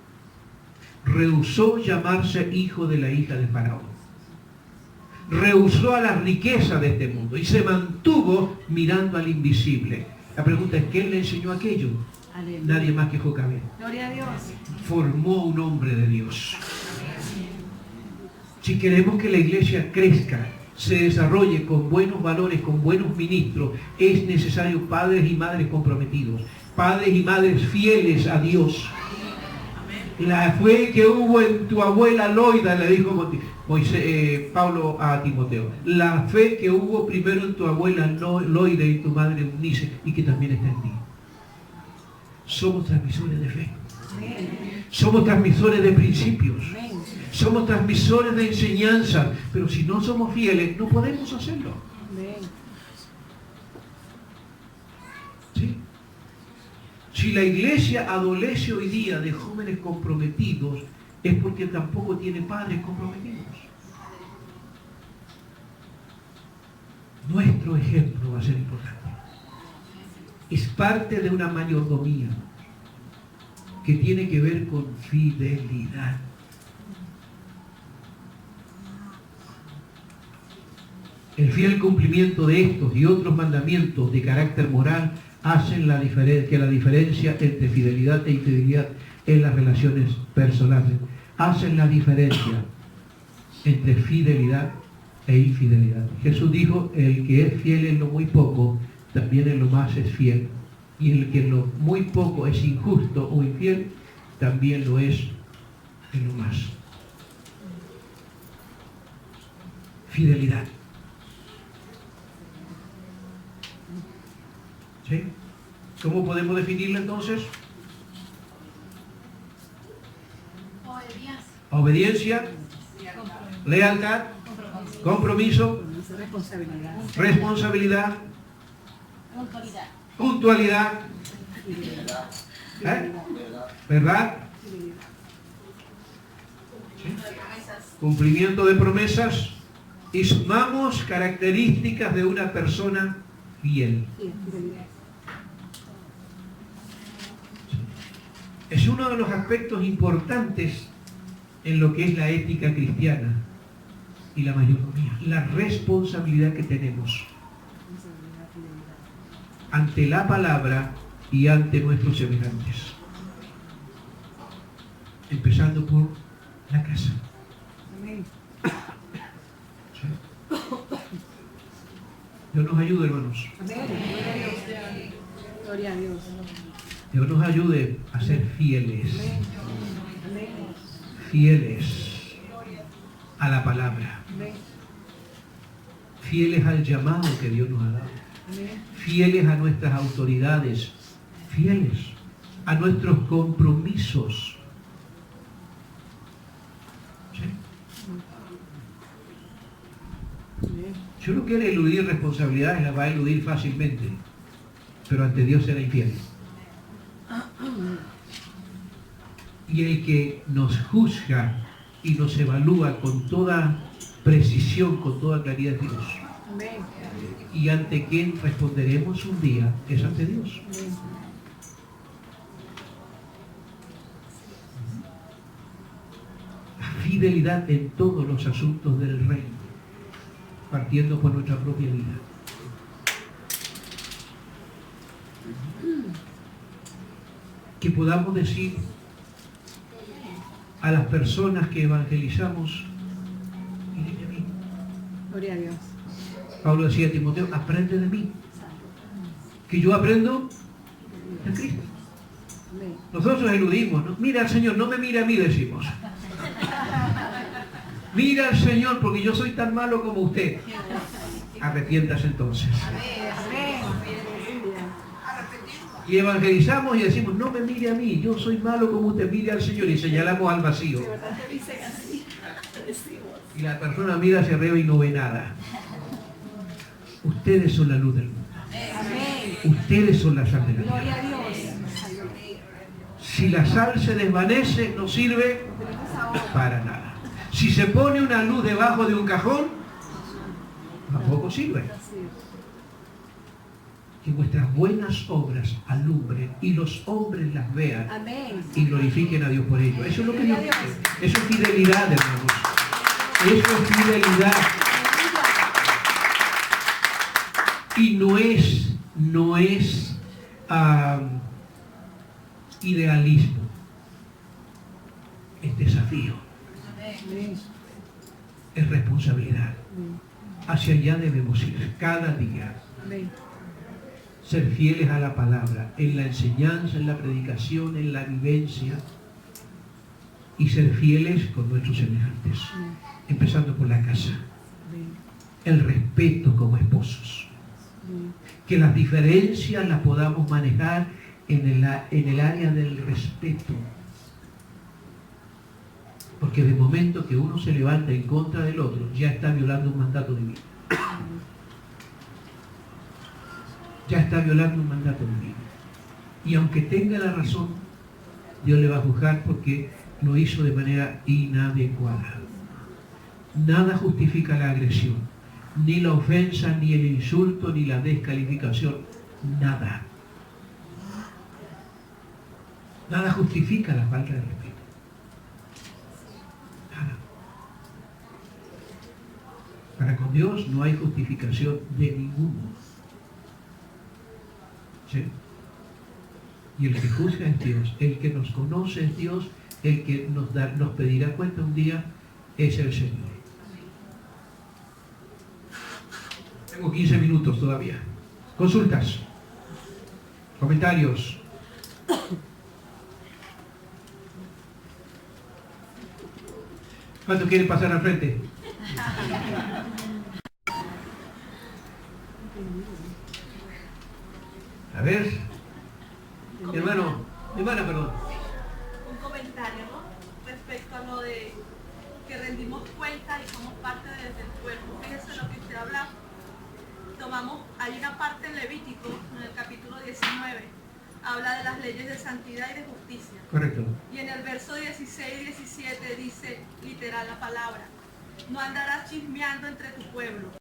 rehusó llamarse hijo de la hija de Faraón. Rehusó a la riqueza de este mundo y se mantuvo mirando al invisible. La pregunta es, ¿quién le enseñó aquello? Aleluya. Nadie más que Jocabed. Gloria a Dios. Formó un hombre de Dios. Si queremos que la iglesia crezca, se desarrolle con buenos valores, con buenos ministros, es necesario padres y madres comprometidos, padres y madres fieles a Dios. La fe que hubo en tu abuela Loida, le dijo Pablo a Timoteo, la fe que hubo primero en tu abuela Loida y tu madre Eunice, y que también está en ti. Somos transmisores de fe. Somos transmisores de principios. Somos transmisores de enseñanza. Pero si no somos fieles, no podemos hacerlo. ¿Sí? Si la iglesia adolece hoy día de jóvenes comprometidos, es porque tampoco tiene padres comprometidos. Nuestro ejemplo va a ser importante. Es parte de una mayordomía que tiene que ver con fidelidad. El fiel cumplimiento de estos y otros mandamientos de carácter moral hacen que la diferencia entre fidelidad e infidelidad en las relaciones personales. Hacen la diferencia entre fidelidad e infidelidad. Jesús dijo, el que es fiel en lo muy poco, también en lo más es fiel. Y el que en lo muy poco es injusto o infiel, también lo es en lo más. Fidelidad. ¿Sí? ¿Cómo podemos definirla entonces? Obediencia, lealtad, compromiso, responsabilidad, puntualidad, ¿verdad? ¿Sí? Cumplimiento de promesas, y sumamos características de una persona fiel. Es uno de los aspectos importantes en lo que es la ética cristiana y la mayordomía, la responsabilidad que tenemos ante la palabra y ante nuestros semejantes, empezando por la casa. ¿Sí? Dios nos ayude, hermanos. Gloria a Dios. Dios nos ayude a ser fieles. Fieles a la palabra. Fieles al llamado que Dios nos ha dado. Fieles a nuestras autoridades. Fieles a nuestros compromisos. ¿Sí? Si uno quiere eludir responsabilidades, las va a eludir fácilmente. Pero ante Dios será infiel. Y el que nos juzga y nos evalúa con toda precisión, con toda claridad es Dios. y ante quien responderemos un día es ante Dios. La fidelidad en todos los asuntos del reino, partiendo por nuestra propia vida. Que podamos decir a las personas que evangelizamos, miren de mí. Gloria a Dios. Pablo decía a Timoteo, aprende de mí, que yo aprendo de Cristo. Amén. Nosotros eludimos, ¿no? Mira al Señor, no me mire a mí, decimos. Mira al Señor, porque yo soy tan malo como usted. Arrepiéntase entonces. Y evangelizamos y decimos, no me mire a mí, yo soy malo como usted, mire al Señor, y señalamos al vacío. Y la persona mira hacia arriba y no ve nada. Ustedes son la luz del mundo. Ustedes son la sal de la Gloria a tierra. Dios. Si la sal se desvanece, no sirve para nada. Si se pone una luz debajo de un cajón, tampoco sirve. Que vuestras buenas obras alumbren y los hombres las vean Amén. y glorifiquen a Dios por ello. Eso es lo que Dios quiere. Eso es fidelidad, hermanos. Eso es fidelidad. Y no es idealismo. Es desafío. Es responsabilidad. Hacia allá debemos ir cada día. Amén. Ser fieles a la palabra, en la enseñanza, en la predicación, en la vivencia, y ser fieles con nuestros semejantes, empezando por la casa. El respeto como esposos. Que las diferencias las podamos manejar en el área del respeto. Porque de momento que uno se levanta en contra del otro, ya está violando un mandato divino. Ya está violando un mandato divino. Y aunque tenga la razón, Dios le va a juzgar porque lo hizo de manera inadecuada. Nada justifica la agresión, ni la ofensa, ni el insulto, ni la descalificación. Nada. Nada justifica la falta de respeto. Nada. Para con Dios no hay justificación de ninguno. ¿Sí? Y el que juzga es Dios, el que nos conoce es Dios, el que nos pedirá cuenta un día es el Señor. Tengo 15 minutos todavía. Consultas, comentarios. ¿Cuántos quieren pasar al frente? A ver, mi hermana, perdón. Un comentario, ¿no? Respecto a lo de que rendimos cuenta y somos parte del cuerpo. Fíjese lo que usted habla. Hay una parte en Levítico, en el capítulo 19, habla de las leyes de santidad y de justicia. Correcto. Y en el verso 16 y 17 dice literal la palabra: no andarás chismeando entre tu pueblo.